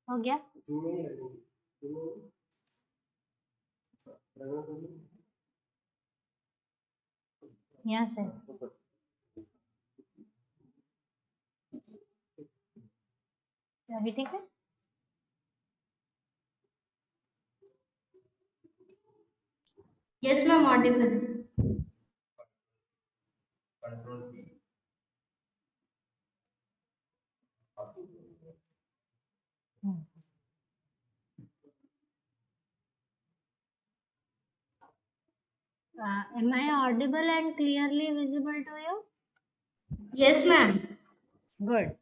हो गया? यहाँ से अभी ठीक है? Yes, ma'am, audible. Am I audible and clearly visible to you? Yes, ma'am. Good.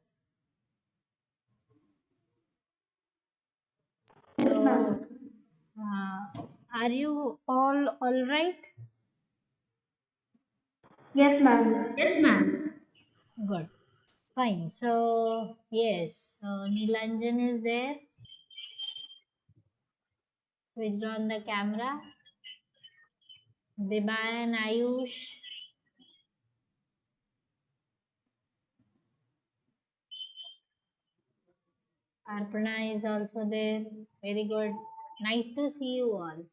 So, are you all right? Yes, ma'am. Yes, ma'am. Good. Fine. So, yes. So, Nilanjan is there. Switched on the camera. Debayan, Ayush. Arpana is also there. Very good. Nice to see you all.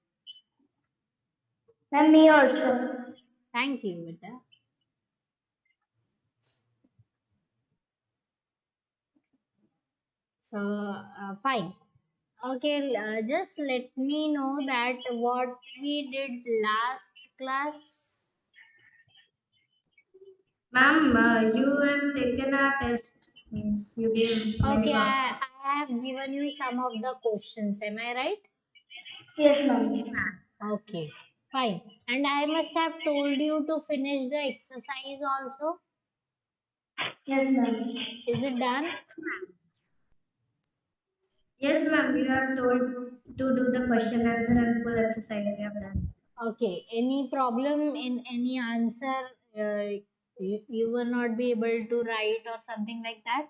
Ma'am, me also. Thank you, Vita. So, fine. Okay, just let me know that what we did last class. Ma'am, you have taken a test. Means you gave many Okay, marks. I have given you some of the questions. Am I right? Yes, ma'am. Okay, fine. And I must have told you to finish the exercise also. Yes, ma'am. Is it done? Yes, ma'am. You have told to do the question answer and full exercise. We have done. Okay. Any problem in any answer? You will not be able to write or something like that?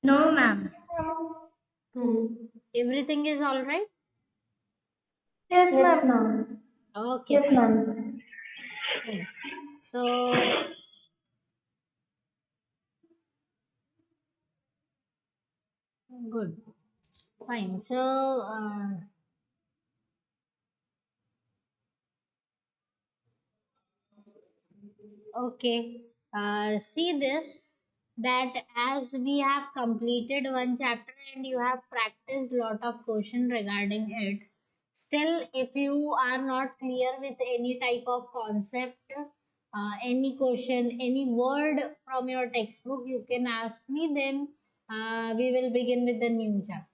No, ma'am. Everything is all right? Yes, ma'am. Okay, Yes, fine. ma'am. Fine. So, good. Fine. So, okay. See this, that as we have completed one chapter and you have practiced lot of question regarding it, still if you are not clear with any type of concept, any question, any word from your textbook, you can ask me, then we will begin with the new chapter.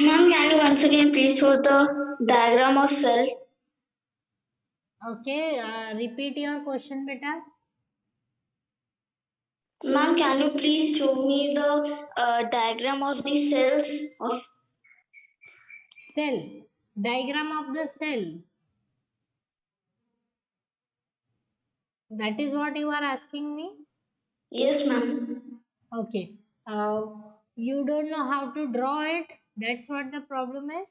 Ma'am, can you once again please show the diagram of cell? Okay, repeat your question, beta. Ma'am, can you please show me the diagram of the cells of? Cell. Diagram of the cell. That is what you are asking me? Yes, ma'am. Okay. You don't know how to draw it? That's what the problem is?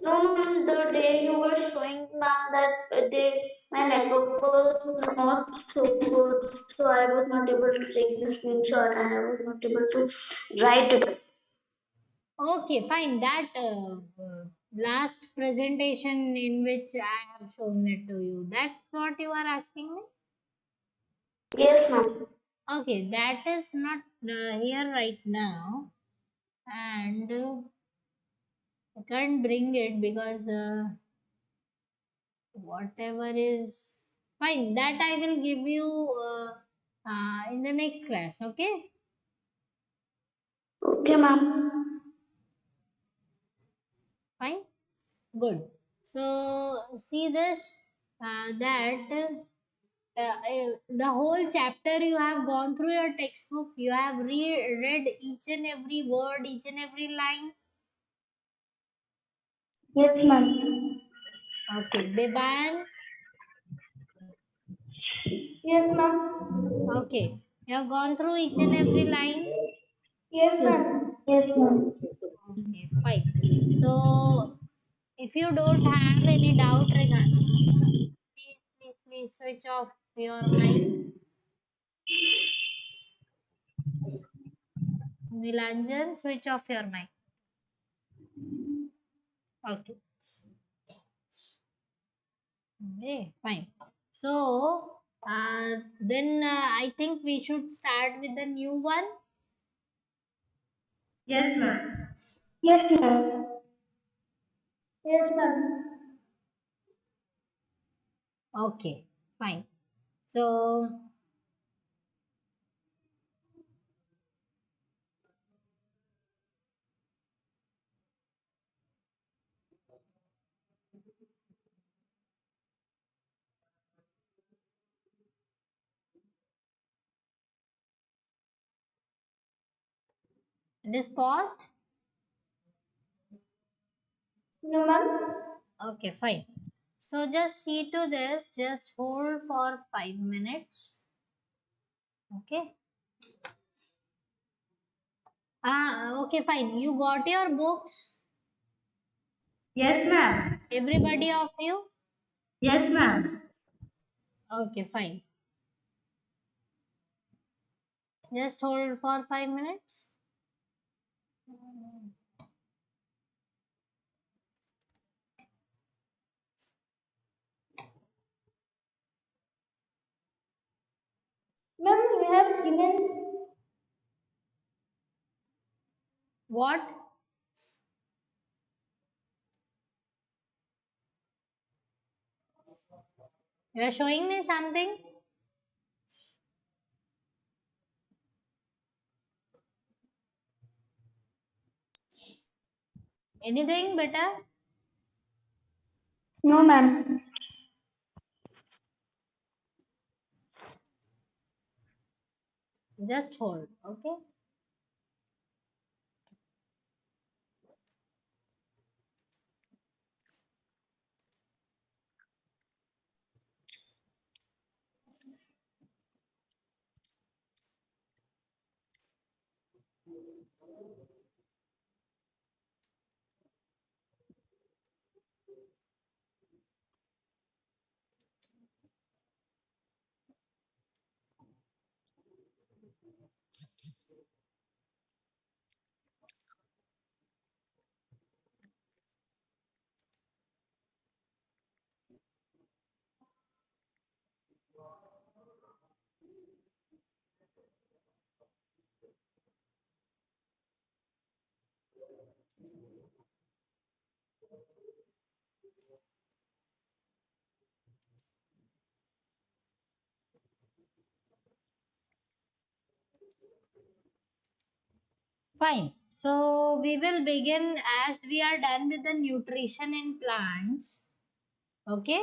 No, ma'am, the day you were showing, ma'am, that day my network was not so good, so I was not able to take the screenshot and I was not able to write it. Okay, fine. That last presentation in which I have shown it to you, that's what you are asking me? Yes, ma'am. Okay, that is not here right now. And I can't bring it because whatever is fine, that I will give you in the next class. Okay, Okay, ma'am. fine, good. So see this, that the whole chapter you have gone through your textbook, you have read each and every word, each and every line. Yes, ma'am. Okay, Deban. Yes, ma'am. Okay, you have gone through each and every line. Yes, ma'am. Yes, ma'am. Okay, fine. So if you don't have any doubt regarding, please please switch off your mic. Nilanjan, switch off your mic. Okay. Okay, fine. So, then I think we should start with the new one. Yes, ma'am. Yes, ma'am. Yes, ma'am. Okay, fine. So, it is paused. No, ma'am. Okay, fine. So, just see to this, just hold for 5 minutes. Okay. Okay, fine. You got your books, Yes, ma'am. everybody of you? Yes, ma'am. Okay, fine. Just hold for 5 minutes. Ma'am, we have given. What? You are showing me something? Anything better? No, ma'am. Just hold. Okay. Fine. So we will begin as we are done with the nutrition in plants. Okay.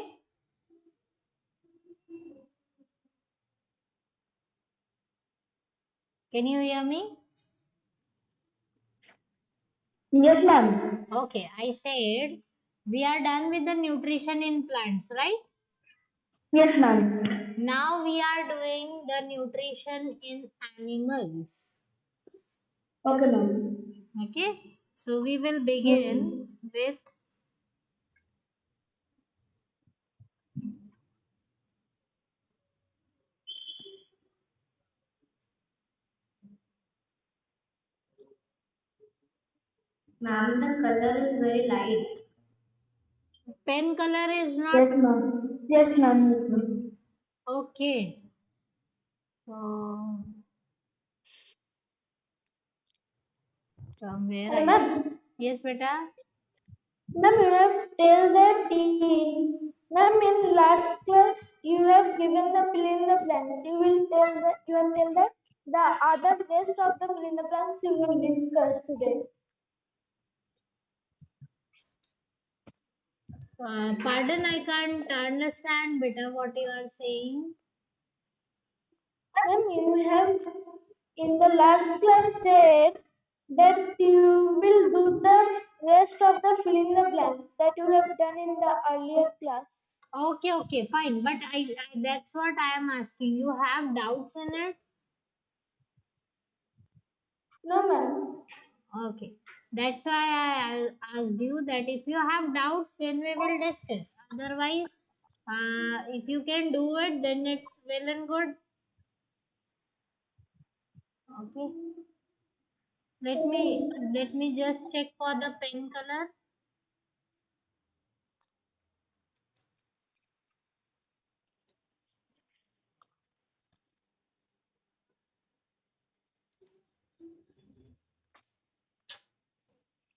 Can you hear me? Yes, ma'am. Okay. I said we are done with the nutrition in plants, right? Yes, ma'am. Now we are doing the nutrition in animals. Okay, ma'am. Okay. So we will Yes, begin ma'am. with Ma'am, the color is very light. pen color is not Yes, ma'am. Yes, ma'am. Yes, ma'am. okay. So from where I Ma'am, yes, beta. ma'am, you have tell that ma'am, in last class you have given the fill in the blanks. You will tell that you have tell that the other rest of the fill in the blanks you will discuss today. Pardon, I can't understand beta what you are saying. Ma'am, you have in the last class said that you will do the rest of the fill in the blanks that you have done in the earlier class. Okay, okay, fine. But I that's what I am asking. You have doubts in it? No, ma'am. Okay. That's why I asked you that if you have doubts, then we will discuss. Otherwise, If you can do it, then it's well and good. Okay. Let me just check for the pen color.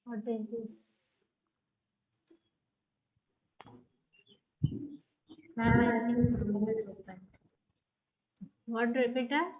What is this? Ma'am, I think room is open. What, repeater?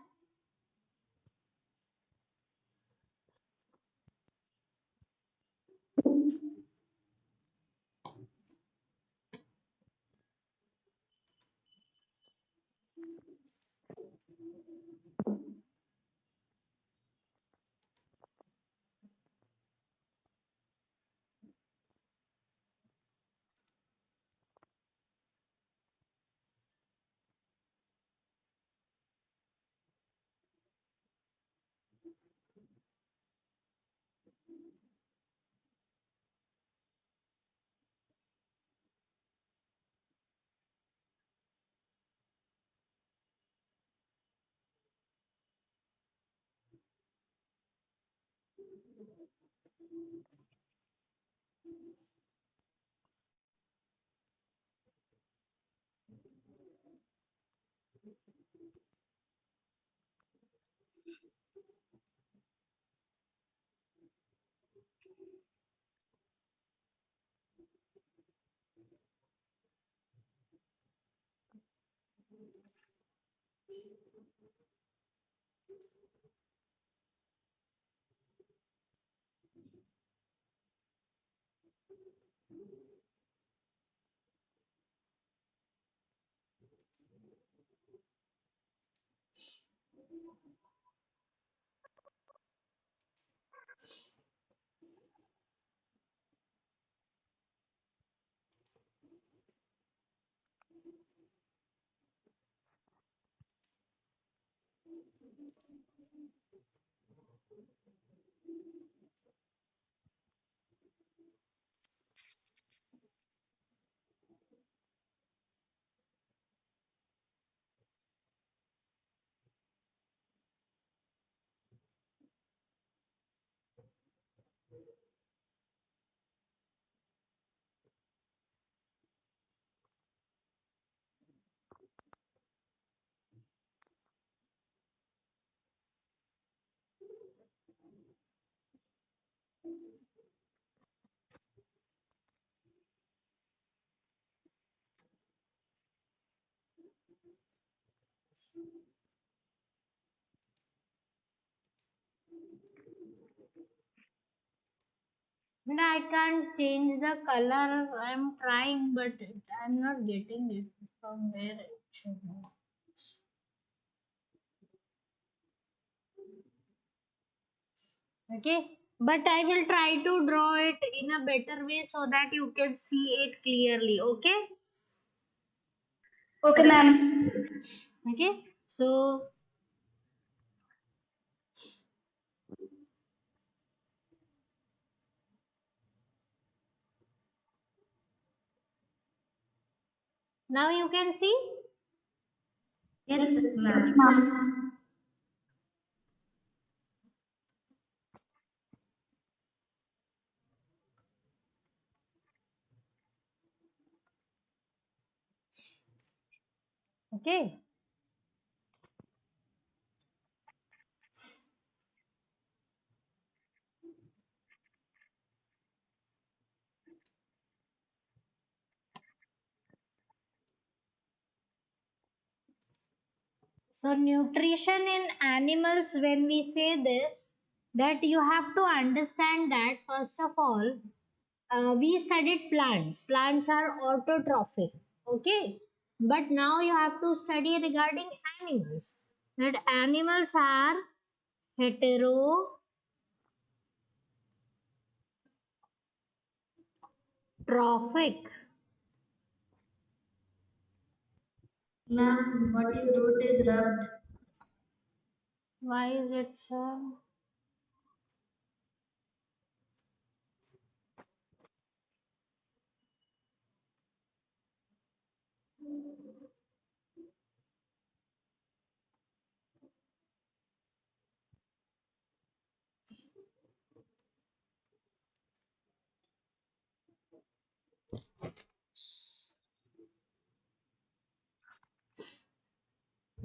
But I can't change the color. I'm trying, but I'm not getting it from where it should be. Okay, but I will try to draw it in a better way so that you can see it clearly. Okay. Okay, ma'am. Okay. So now you can see. Yes, Yes, yes, ma'am. ma'am. Okay. So nutrition in animals, when we say this, that you have to understand that first of all, we studied plants. Plants are autotrophic. Okay. But now you have to study regarding animals. That animals are heterotrophic. Ma'am, what you wrote is rubbed. Why is it so?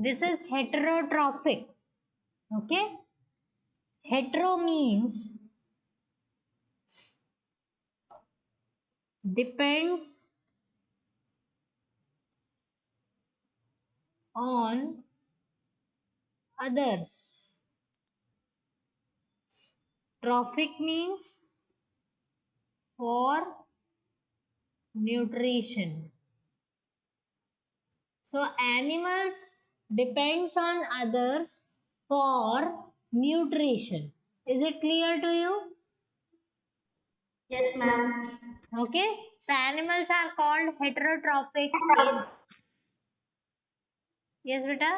This is heterotrophic. Okay, hetero means depends on others. Trophic means for nutrition. So animals depends on others for nutrition. Is it clear to you? Yes, ma'am. Okay. So animals are called heterotrophic in. Yes, beta.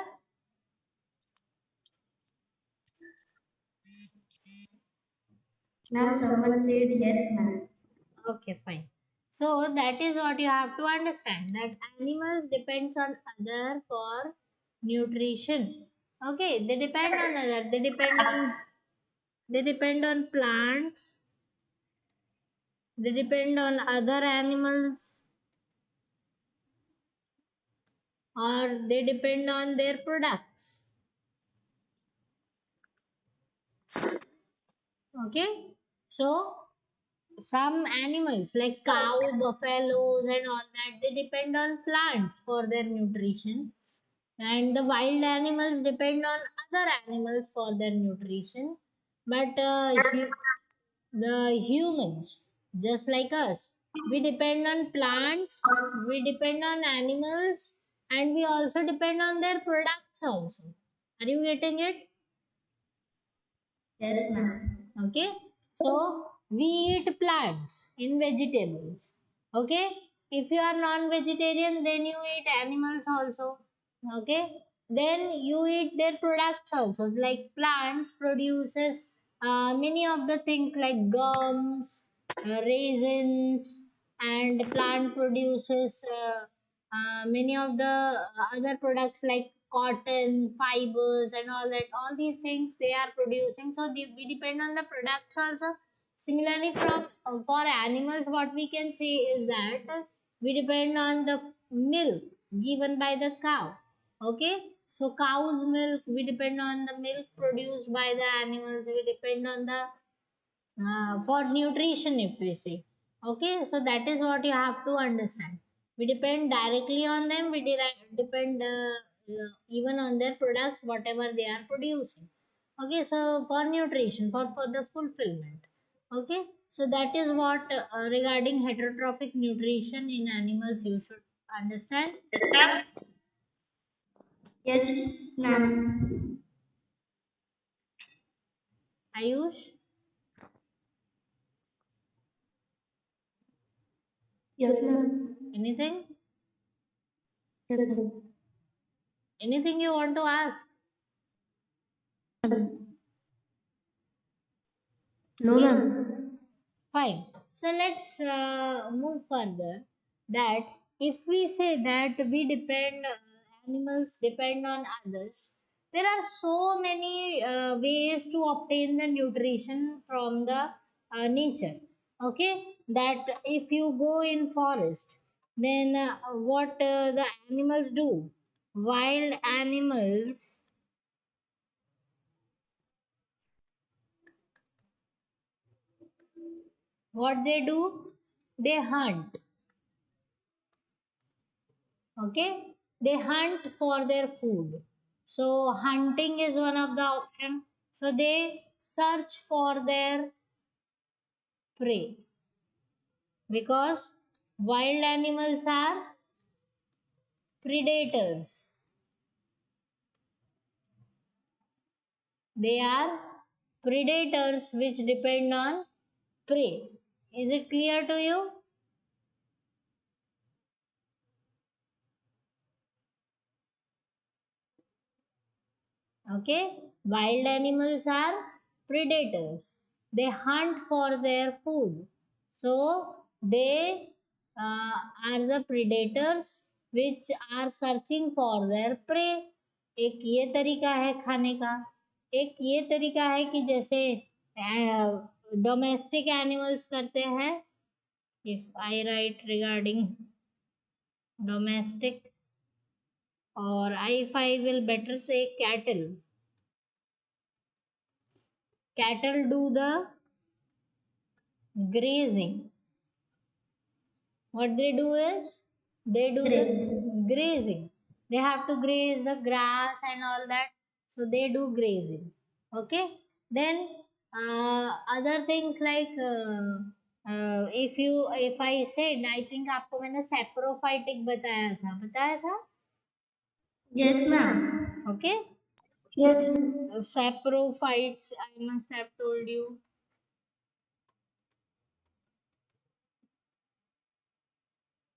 Ma'am, someone said yes, ma'am. Okay, fine. So that is what you have to understand, that animals depends on other for nutrition. Okay, they depend on other. They depend on plants. They depend on other animals, or they depend on their products. Okay, so some animals like cow, buffaloes, and all that, they depend on plants for their nutrition, and the wild animals depend on other animals for their nutrition. But the humans, just like us, we depend on plants, we depend on animals, and we also depend on their products also. Are you getting it? Yes, ma'am. Okay, so we eat plants in vegetables. Okay, if you are non-vegetarian, then you eat animals also. Okay, then you eat their products also, like plants produces many of the things like gums, raisins, and plant produces many of the other products like cotton fibers and all that. All these things they are producing, so we depend on the products also. Similarly, from for animals, what we can say is that we depend on the milk given by the cow. Okay, so cow's milk, we depend on the milk produced by the animals. We depend on the for nutrition, if we say. Okay, so that is what you have to understand. We depend directly on them. We depend even on their products, whatever they are producing. Okay, so for nutrition, for the fulfillment. Okay, so that is what regarding heterotrophic nutrition in animals you should understand. Yes, ma'am. Ayush, Yes, ma'am. anything? Yes, ma'am. Anything you want to ask? No, ma'am. Fine. So let's move further. That if we say that we depend, animals depend on others, there are so many ways to obtain the nutrition from the nature. Okay, that if you go in forest, then what the animals do? Wild animals, what they do? They hunt. Okay, they hunt for their food. So hunting is one of the option. So they search for their prey, because wild animals are predators. They are predators which depend on prey. Is it clear to you? Okay, wild animals are predators. They hunt for their food. So they are the predators which are searching for their prey. एक ये तरीका है खाने का. एक ये तरीका है कि जैसे डोमेस्टिक एनिमल्स करते हैं. If I right regarding domestic, or if I will better say cattle. Cattle do the grazing. What they do is they do the grazing. They have to graze the grass and all that. So they do grazing. Okay. Then other things like if I said, I think आपको मैंने saprophytic बताया था Yes, ma'am. okay. Yes. Saprophytes I must have told you.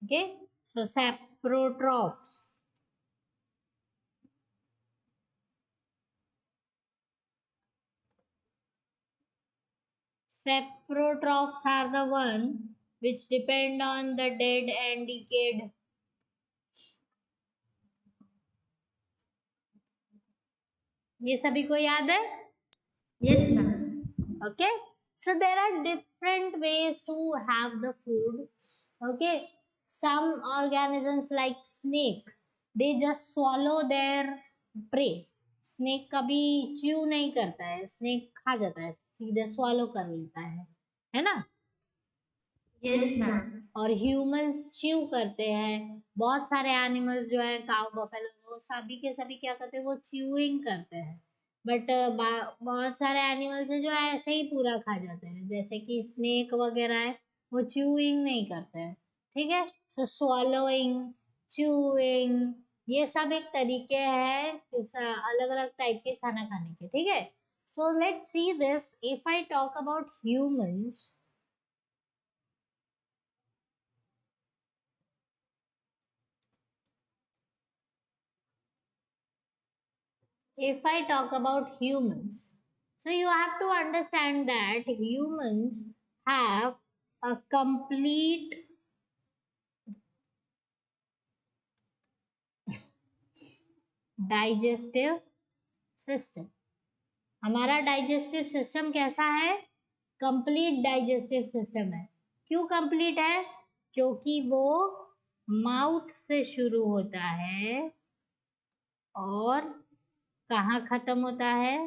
Okay, so saprotrophs. Saprotrophs are the one which depend on the dead and decayed. ये सभी को याद है? Yes, ma'am. Okay, so there are different ways to have the food. Okay, some organisms like snake, they just swallow their prey. Snake कभी chew नहीं करता है, snake खा जाता है, सीधे swallow कर लेता है ना? Yes, ma'am. और ह्यूमंस च्यू करते हैं। बहुत सारे एनिमल्स जो है काउ बफेलो वो सभी के सभी क्या करते हैं, वो च्यूइंग करते हैं। बट बहुत सारे एनिमल्स हैं जो ऐसे ही पूरा खा जाते हैं, जैसे कि स्नेक वगैरह है, वो च्यूइंग नहीं करते हैं। ठीक है, सो स्वॉलोइंग, च्यूइंग, ये सब एक तरीके हैं इस अलग अलग टाइप के खाना खाने के। ठीक है, so let's see this. If I talk about humans, if I talk about humans, so you have to understand that humans have a complete digestive system. हमारा डाइजेस्टिव सिस्टम कैसा है? कंप्लीट डाइजेस्टिव सिस्टम है। क्यों complete है? क्योंकि वो mouth से शुरू होता है और कहाँ खत्म होता है?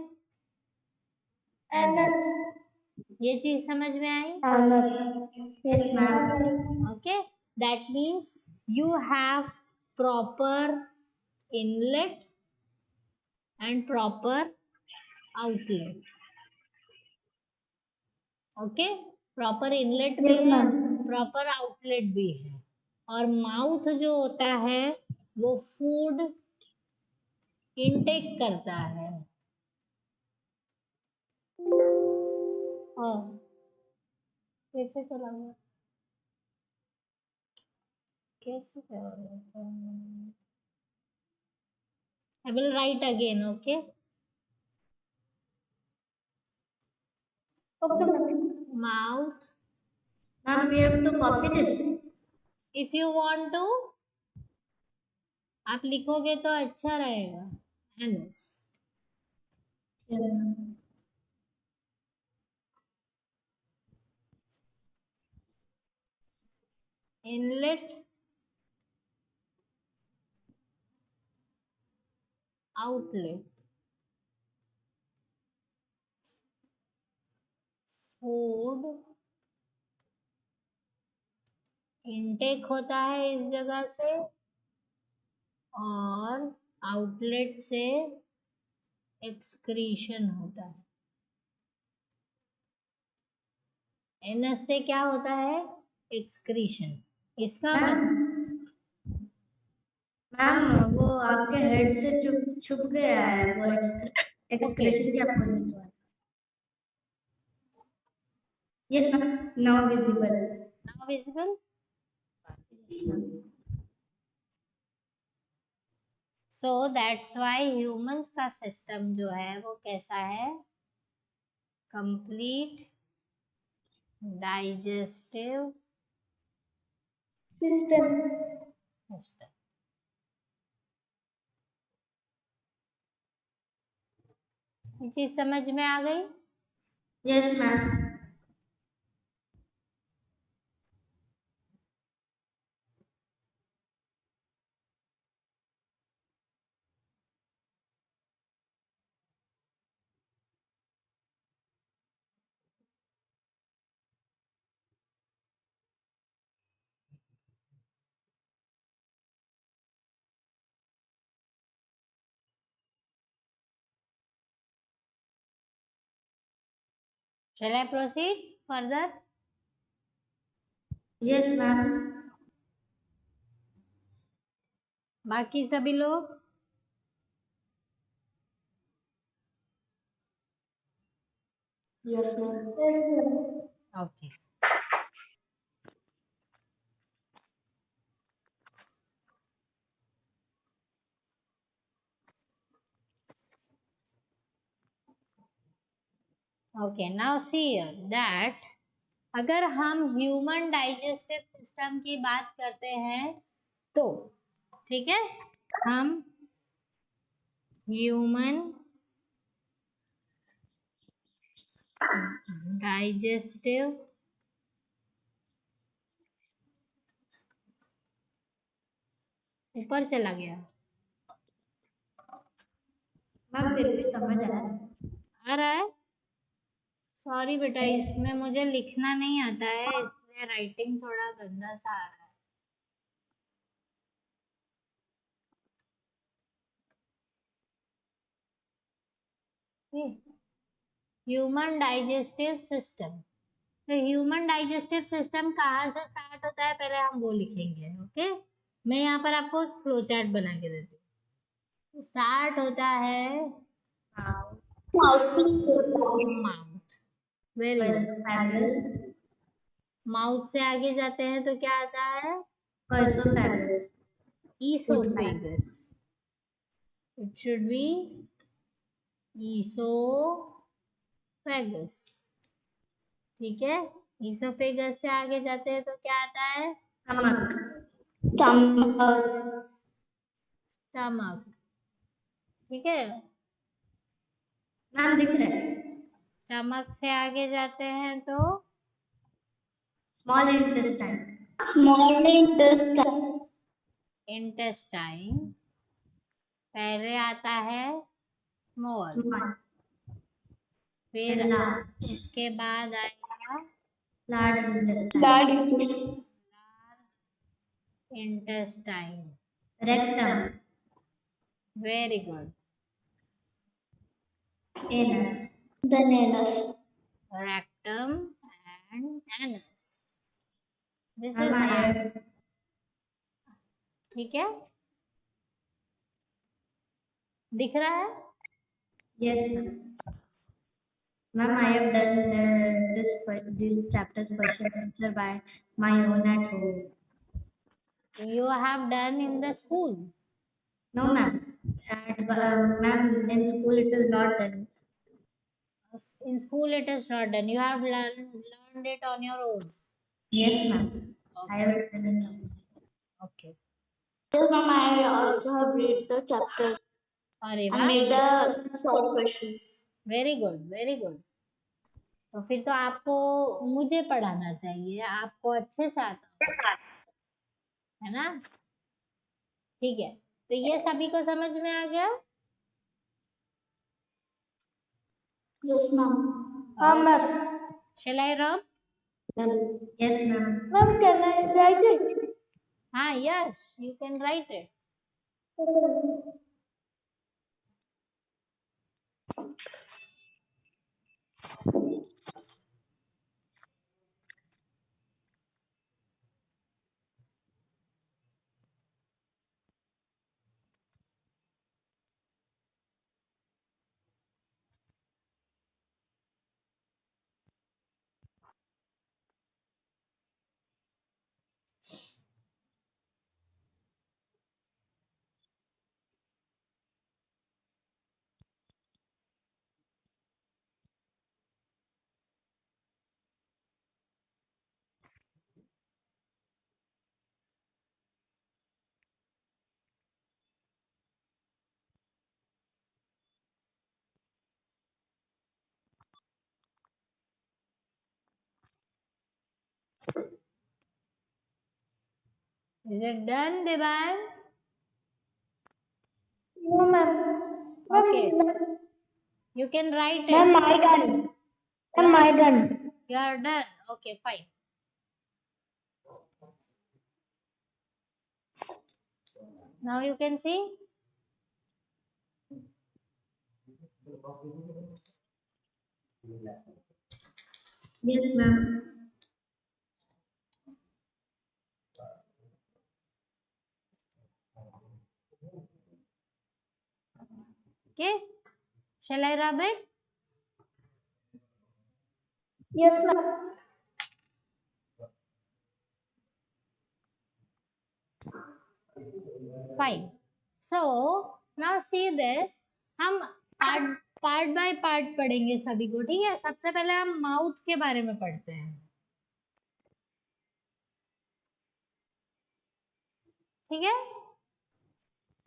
एनस। ये चीज समझ में आई? Yes, ma'am. Okay, that means you have proper inlet and proper outlet. Okay, proper inlet भी Yes, है, ma'am. प्रॉपर आउटलेट भी है। और माउथ जो होता है वो फूड इनटेक करता है। कैसे चला गया? कैसे चला गया? I will write again. Okay, Okay, ma'am. Mouth. Ma'am, we have to copy this. If you want to आप लिखोगे तो अच्छा रहेगा। Anus, Yeah, ma'am. Inlet, outlet, food intake होता है इस जगह से और आउटलेट से एक्सक्रीशन होता है। एनस से क्या होता है? एक्सक्रीशन। इसका मतलब मैम वो आपके हेड से छुप छुप गया है वो एक्सक्रेशन के अपोजिट वाला। Yes ma'am, now visible. Now visible. Yes ma'am. So that's why humans का सिस्टम जो है वो कैसा है? Complete digestive system. सिस्टम। ये चीज समझ में आ गई? Yes ma'am. Shall I proceed further? Yes, ma'am. बाकी सभी लोग? Yes, ma'am. Yes, ma'am. Okay. Okay, now see here that अगर हम ह्यूमन डाइजेस्टिव सिस्टम की बात करते हैं तो ठीक है, हम ह्यूमन डाइजेस्टिव ऊपर चला गया मैम फिर भी समझ आ रहा है। आ रहा है? सॉरी बेटा, इसमें मुझे लिखना नहीं आता है, इसलिए राइटिंग थोड़ा गंदा सा आ रहा है। ह्यूमन डाइजेस्टिव सिस्टम, तो ह्यूमन डाइजेस्टिव सिस्टम कहाँ से स्टार्ट होता है पहले हम वो लिखेंगे। ओके, मैं यहाँ पर आपको एक फ्लो चार्ट बना के देती हूँ। स्टार्ट होता है माउथ, वेरी गुड। माउथ से आगे जाते हैं तो क्या आता है? Esophagus. Oesophagus, it should be oesophagus. ठीक है, ईसोफेगस से आगे जाते हैं तो क्या आता है? स्टमक। ठीक है, मैम दिख रहा है। स्टमक से आगे जाते हैं तो स्मॉल इंटेस्टाइन। इंटेस्टाइन, पहले आता है स्मॉल, फिर उसके बाद आएगा large intestine. Intestine, rectum. Very good. Anus. Then anus. Rectum and anus, this Ma'am, is I have. ठीक है, दिख रहा है? Yes, ma'am. Ma'am, I have done this chapter's question answer by my own at home. You have done in the school? No, ma'am. Ma'am, in school it is not done. In school it is not done, you have learned it on your own? Yes, ma'am. I have done it. Okay. Yes, ma'am. I also have read the chapter अरे and वाह, made the short question. Very good very good. तो फिर तो आपको मुझे पढ़ाना चाहिए, आपको अच्छे से आता होगा, है ना? ठीक है, तो ये सभी को समझ में आ गया? Yes, ma'am. Ma'am. Shall I rub? Yes, ma'am. Ma'am, can I write it? हाँ, yes, you can write it. Is it done, Devan? No, ma'am. Okay, you can write it. Ma'am, I done. Ma'am, I done. You are done. Okay, fine. Now you can see. Yes, ma'am. Okay, shall I rub it? Yes, ma'am. Fine. So now see this, हम part part by part पढ़ेंगे सभी को, ठीक है। सबसे पहले हम mouth के बारे में पढ़ते हैं, ठीक है।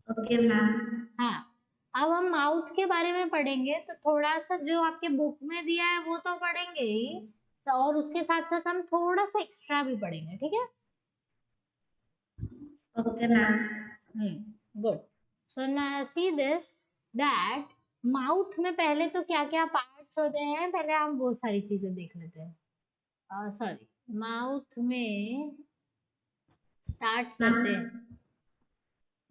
Okay, ma'am. हाँ, अब हम माउथ के बारे में पढ़ेंगे तो थोड़ा सा जो आपके बुक में दिया है वो तो पढ़ेंगे ही, और उसके साथ साथ हम थोड़ा सा एक्स्ट्रा भी पढ़ेंगे, ठीक है। Okay, ma'am. Good. So now see this, that mouth में पहले तो क्या क्या पार्ट्स होते हैं, पहले हम वो सारी चीजें देख लेते हैं। सॉरी, माउथ में स्टार्ट करते हैं। Ma'am.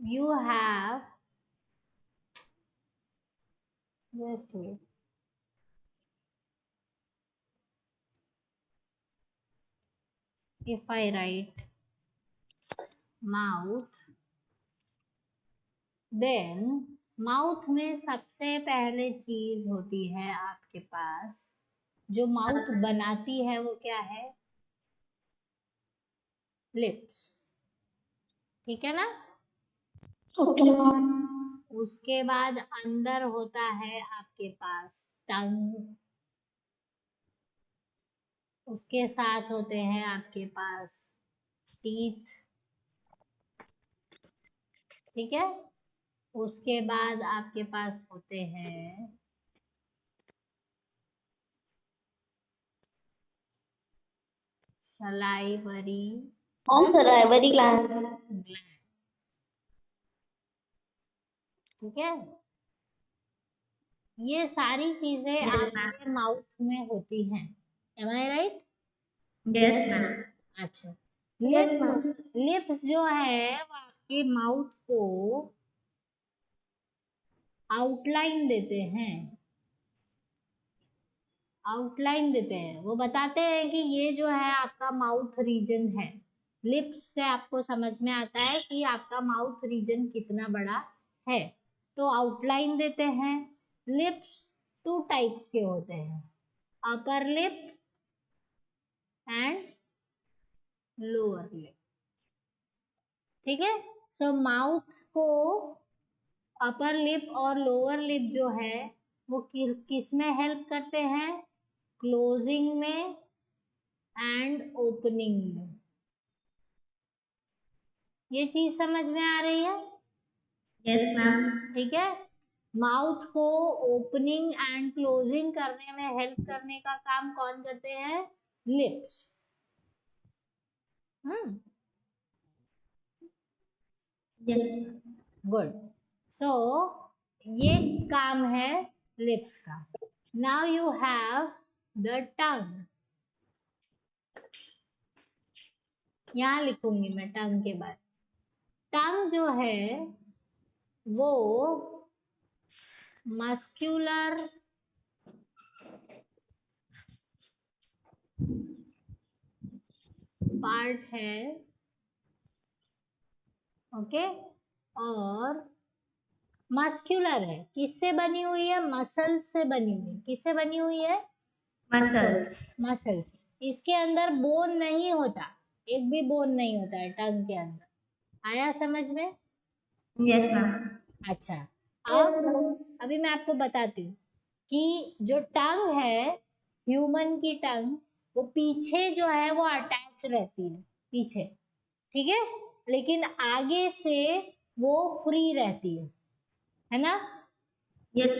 You have, just wait, if I write mouth, then mouth में सबसे पहले चीज होती है आपके पास, जो माउथ बनाती है वो क्या है, लिप्स, ठीक है ना। Okay, ma'am. उसके बाद अंदर होता है आपके पास टंग, उसके साथ होते हैं आपके पास टीथ, ठीक है। उसके बाद आपके पास होते हैं salivary On salivary gland. Gland, ठीक है। ये सारी चीजें Yes, ma'am. आपके माउथ में होती हैं, एम आई राइट। Yes, ma'am. अच्छा, Yes, लिप्स, ma'am. लिप्स जो है वो आपके माउथ को आउटलाइन देते हैं, आउटलाइन देते हैं, वो बताते हैं कि ये जो है आपका माउथ रीजन है। लिप्स से आपको समझ में आता है कि आपका माउथ रीजन कितना बड़ा है, तो आउटलाइन देते हैं। लिप्स टू टाइप्स के होते हैं, upper lip and lower lip, ठीक है। सो माउथ को अपर लिप और लोअर लिप जो है वो किस में हेल्प करते हैं, क्लोजिंग में एंड ओपनिंग में। ये चीज समझ में आ रही है, Yes, ma'am. ठीक है। माउथ को ओपनिंग एंड क्लोजिंग करने में हेल्प करने का काम कौन करते हैं, लिप्स। हम्म, Yes. गुड। सो ये काम है लिप्स का। Now you have the tongue, यहाँ लिखूंगी मैं टंग के बारे। टंग जो है वो मस्क्यूलर पार्ट है, ओके। और मस्क्यूलर है, किससे बनी हुई है, मसल्स से बनी हुई है। किससे बनी हुई है, Muscles. मसल्स। इसके अंदर बोन नहीं होता, एक भी बोन नहीं होता है टंग के अंदर, आया समझ में। Yes, ma'am. अच्छा, Yes, अब ma'am. अभी मैं आपको बताती हूँ कि जो टंग है, ह्यूमन की टंग, वो पीछे जो है वो अटैच रहती है पीछे, ठीक है। लेकिन आगे से वो फ्री रहती है ना। Yes.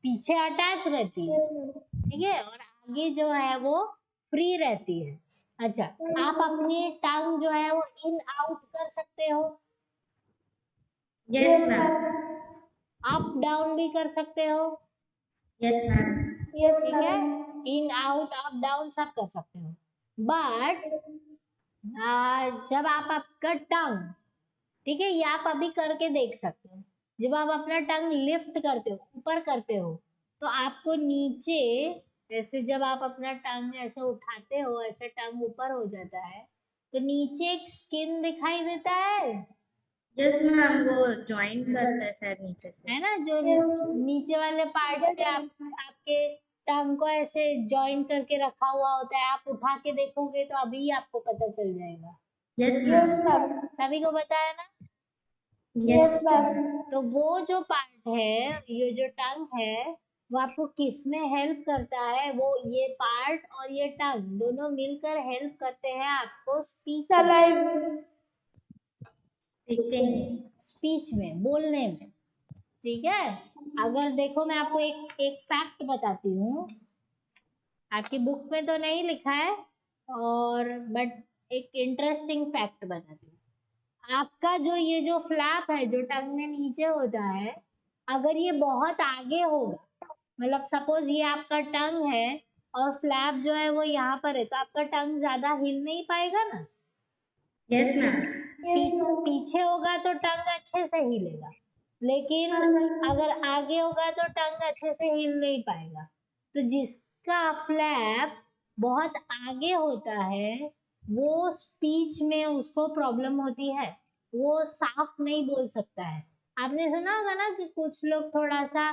पीछे अटैच रहती है, Yes, ma'am. ठीक है, और आगे जो है वो फ्री रहती है। अच्छा, आप अपनी टंग जो है वो इन आउट कर सकते हो, Yes, ma'am. अप डाउन भी कर सकते हो, Yes, ma'am. Yes, ठीक है। ma'am. In out up down सब कर सकते हो, बट जब आप आपका टंग, ठीक है, ये आप अभी करके देख सकते हो, जब आप अपना टंग लिफ्ट करते हो, ऊपर करते हो, तो आपको नीचे ऐसे जब आप अपना टंग ऐसे उठाते हो, ऐसे टंग ऊपर हो जाता है, तो नीचे एक स्किन दिखाई देता यस मैम, वो ज्वाइन करता है शायद नीचे से। है ना, जो यस नीचे वाले पार्ट से आपके टंग को ऐसे जॉइन करके रखा हुआ होता है। आप उठा के देखोगे तो अभी आपको पता चल जाएगा। Yes yes ma'am. मैम, सभी को बताया ना। Yes ma'am. तो वो जो पार्ट है, ये जो टंग है, वो आपको किस में हेल्प करता है? वो ये पार्ट और ये टंग दोनों मिलकर हेल्प करते हैं आपको स्पीच स्पीच में, बोलने में। ठीक है, अगर देखो मैं आपको एक एक फैक्ट बताती हूँ, आपकी बुक में तो नहीं लिखा है, और बट एक इंटरेस्टिंग फैक्ट बताती हूँ। आपका जो ये जो फ्लैप है, जो टंग में नीचे होता है, अगर ये बहुत आगे होगा, मतलब सपोज ये आपका टंग है और फ्लैप जो है वो यहाँ पर है, तो आपका टंग ज्यादा हिल नहीं पाएगा ना। Yes ma'am. पीछे होगा तो टंग अच्छे से हिलेगा, लेकिन अगर आगे होगा तो टंग अच्छे से हिल नहीं पाएगा। तो जिसका फ्लैप बहुत आगे होता है, वो स्पीच में उसको प्रॉब्लम होती है, वो साफ नहीं बोल सकता है। आपने सुना होगा ना कि कुछ लोग थोड़ा सा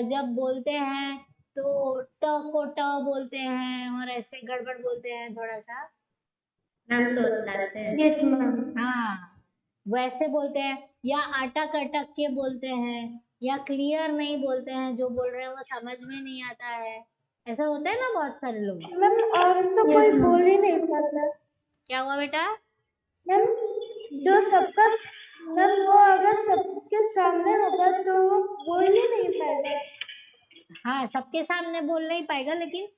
जब बोलते हैं तो ट को ट बोलते हैं और ऐसे गड़बड़ बोलते हैं थोड़ा सा। नाम तो बताते हैं। Yes ma'am. हाँ, वैसे बोलते हैं, या अटक अटक के बोलते हैं, या क्लियर नहीं बोलते हैं, जो बोल रहे हैं वो समझ में नहीं आता है। ऐसा होता है ना बहुत सारे लोग। मैम और तो कोई बोल ही नहीं पाता। क्या हुआ बेटा? मैम जो सबका, मैम वो अगर सबके सामने होगा तो वो बोल ही नहीं पाएगा। हाँ, सबके सामने बोल नहीं पाएगा, लेकिन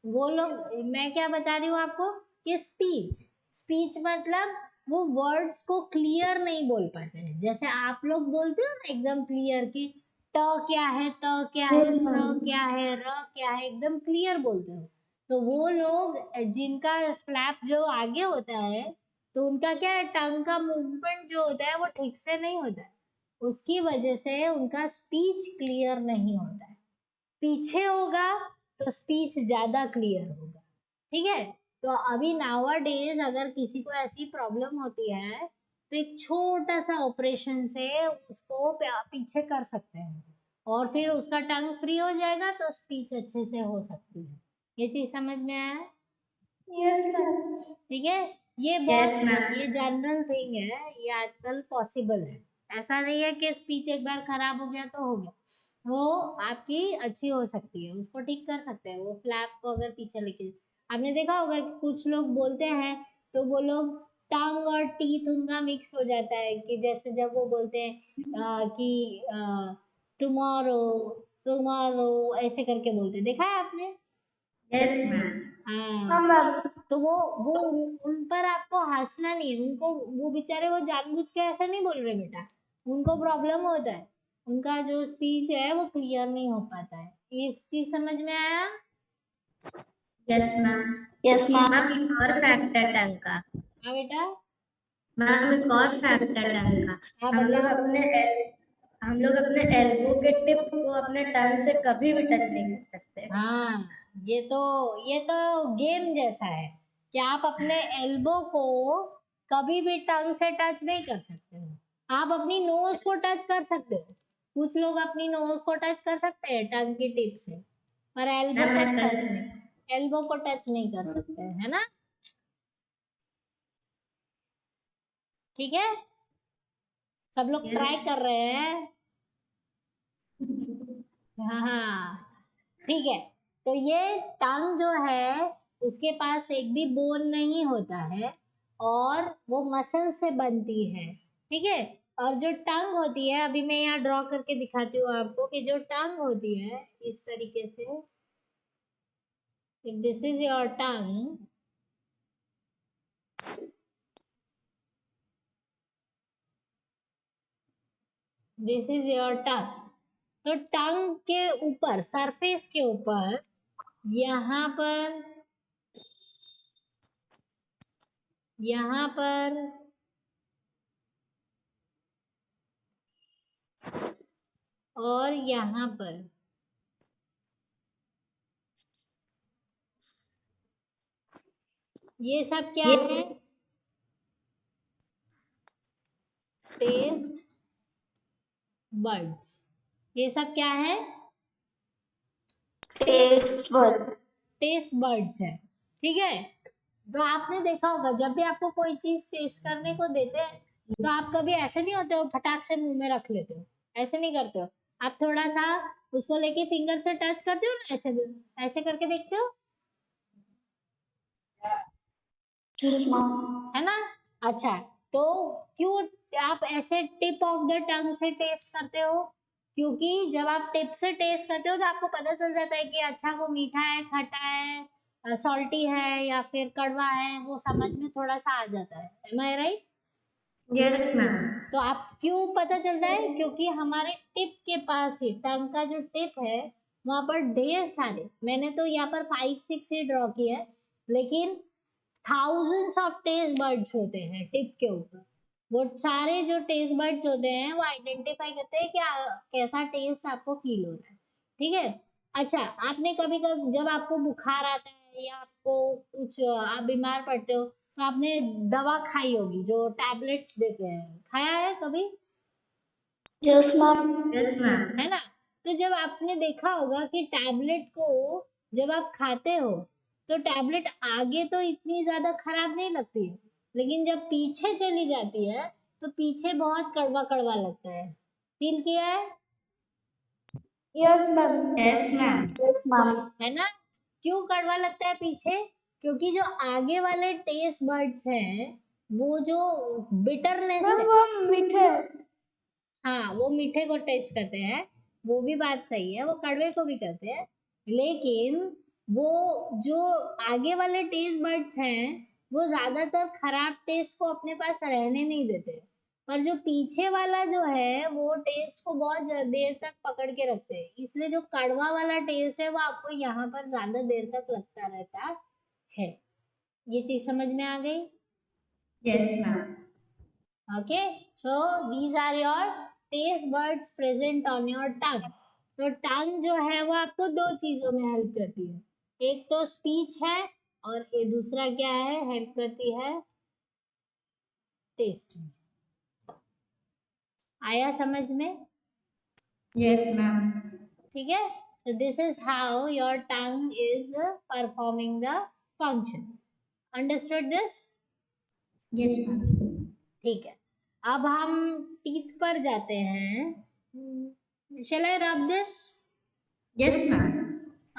वो लोग, मैं क्या बता रही हूँ आपको, कि स्पीच स्पीच मतलब वो वर्ड्स को क्लियर नहीं बोल पाते हैं। जैसे आप लोग बोलते हो ना एकदम क्लियर, कि ट क्या है, त क्या है, स क्या है, र क्या है, एकदम क्लियर बोलते हो। तो वो लोग जिनका फ्लैप जो आगे होता है, तो उनका क्या है, टंग का मूवमेंट जो होता है वो ठीक से नहीं होता है, उसकी वजह से उनका स्पीच क्लियर नहीं होता है। पीछे होगा तो स्पीच ज्यादा क्लियर होगा। ठीक है, तो अभी नावा डेज अगर किसी को ऐसी प्रॉब्लम होती है, तो एक छोटा सा ऑपरेशन से उसको पीछे कर सकते हैं, और फिर उसका टंग फ्री हो जाएगा, तो स्पीच अच्छे से हो सकती है। ये चीज समझ में आया? Yes ma'am. ठीक है, ये यस बहुत मैम। ये जनरल थिंग है, ये आजकल पॉसिबल है। ऐसा नहीं है कि स्पीच एक बार खराब हो गया तो हो गया, वो आपकी अच्छी हो सकती है, उसको ठीक कर सकते हैं, वो फ्लैप को अगर पीछे लेके। आपने देखा होगा कि कुछ लोग बोलते हैं, तो वो लोग टंग और टीथ उनका मिक्स हो जाता है, कि जैसे जब वो बोलते हैं कि टुमारो टुमारो ऐसे करके बोलते हैं, देखा है आपने? Yes ma'am. हाँ, हाँ मैम। तो वो उन पर आपको हंसना नहीं है, उनको, वो बेचारे वो जानबूझ के ऐसा नहीं बोल रहे बेटा, उनको प्रॉब्लम होता है, उनका जो स्पीच है वो क्लियर नहीं हो पाता है। ये चीज समझ में आया? Yes ma'am. Yes ma'am. Ma'am एक और फैक्ट है टंग का। हाँ बेटा। मैम एक और फैक्ट है टंग का। हाँ हम लोग बताओ। अपने हम लोग अपने एल्बो के टिप को अपने टंग से कभी भी टच नहीं कर सकते। हाँ, ये तो गेम जैसा है, कि आप अपने एल्बो को कभी भी टंग से टच नहीं कर सकते हो। आप अपनी नोज को टच कर सकते हो, कुछ लोग अपनी नोज को टच कर सकते हैं टंग की टिप से, पर एल्बो मैम को मैं टच कर नहीं, एल्बो को टच नहीं कर सकते, है ना? ठीक है, सब लोग ट्राई यस। कर रहे हैं। हाँ हाँ, ठीक है। तो ये टंग जो है, उसके पास एक भी बोन नहीं होता है, और वो मसल से बनती है। ठीक है, और जो टंग होती है, अभी मैं यहाँ ड्रॉ करके दिखाती हूँ आपको, कि जो टंग होती है इस तरीके से, this is your tongue. This is your tongue. तो टंग के ऊपर, सरफेस के ऊपर, यहाँ पर, यहाँ पर, और यहाँ पर ये सब क्या है? Taste buds. ये सब क्या है? Taste bud. टेस्ट बर्ड्स है, ठीक है। तो आपने देखा होगा जब भी आपको कोई चीज टेस्ट करने को देते हैं तो आप कभी ऐसे नहीं होते हो फटाक से मुंह में रख लेते हो, ऐसे नहीं करते हो। आप थोड़ा सा उसको लेके फिंगर से टच करते हो ना, ऐसे ऐसे करके देखते हो, यस मैम। है ना। अच्छा, तो क्यों आप ऐसे टिप ऑफ द टंग से टेस्ट करते हो? क्योंकि जब आप टिप से टेस्ट करते हो तो आपको पता चल जाता है कि अच्छा वो मीठा है, खट्टा है, सॉल्टी है या फिर कड़वा है, वो समझ में थोड़ा सा आ जाता है। एम आई राइट? Yes ma'am. तो आप क्यों पता चलता है? क्योंकि हमारे टिप के पास ही, टंग का जो टिप है वहां पर ढेर सारे, मैंने तो यहाँ पर 5 6 ही ड्रॉ किए हैं, लेकिन थाउजेंड्स ऑफ टेस्ट बर्ड्स होते हैं टिप के ऊपर। वो सारे जो टेस्ट बर्ड्स होते हैं वो आइडेंटिफाई करते हैं कि कैसा टेस्ट आपको फील हो रहा है, ठीक है। अच्छा, आपने कभी कभी जब आपको बुखार आता है या आपको कुछ आप बीमार पड़ते हो तो आपने दवा खाई होगी, जो टैबलेट्स देते हैं, खाया है कभी? Yes ma'am. यस मैम, है ना। तो जब आपने देखा होगा कि टैबलेट को जब आप खाते हो तो टैबलेट आगे तो इतनी ज्यादा खराब नहीं लगती है, लेकिन जब पीछे चली जाती है तो पीछे बहुत कड़वा कड़वा लगता है। फील किया है? Yes ma'am. Yes ma'am, yes ma'am. है ना। क्यों कड़वा लगता है पीछे? क्योंकि जो आगे वाले टेस्ट बर्ड्स हैं वो जो बिटरनेस मैम है, वो मीठे। हाँ वो मीठे को टेस्ट करते हैं, वो भी बात सही है, वो कड़वे को भी करते हैं, लेकिन वो जो आगे वाले टेस्ट बर्ड्स हैं वो ज्यादातर खराब टेस्ट को अपने पास रहने नहीं देते, पर जो पीछे वाला जो है वो टेस्ट को बहुत देर तक पकड़ के रखते हैं, इसलिए जो कड़वा वाला टेस्ट है वो आपको यहाँ पर ज्यादा देर तक लगता रहता है। ये चीज समझ में आ गई? Yes ma'am. Okay, so these are your taste buds present on your tongue. तो टंग जो है वो आपको दो चीजों में हेल्प करती है, एक तो स्पीच है और ये दूसरा क्या है, हेल्प करती है टेस्ट में। आया समझ में? Yes ma'am. ठीक है। so this is how your tongue is performing the function. Understood this? Yes ma'am. ठीक है। अब हम टीथ पर जाते हैं। shall I rub this? Yes ma'am.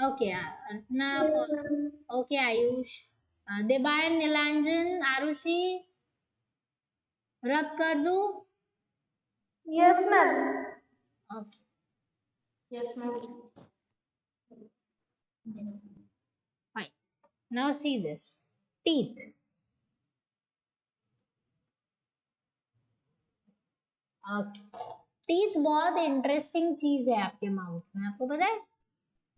Okay, now, okay, Ayush. Debayan, Nilanjan, Arushi, rub कर दूं? Yes ma'am. Okay, yes ma'am. fine. Now see this. Teeth. Okay. Teeth बहुत इंटरेस्टिंग चीज है आपके माउथ में, आपको पता है?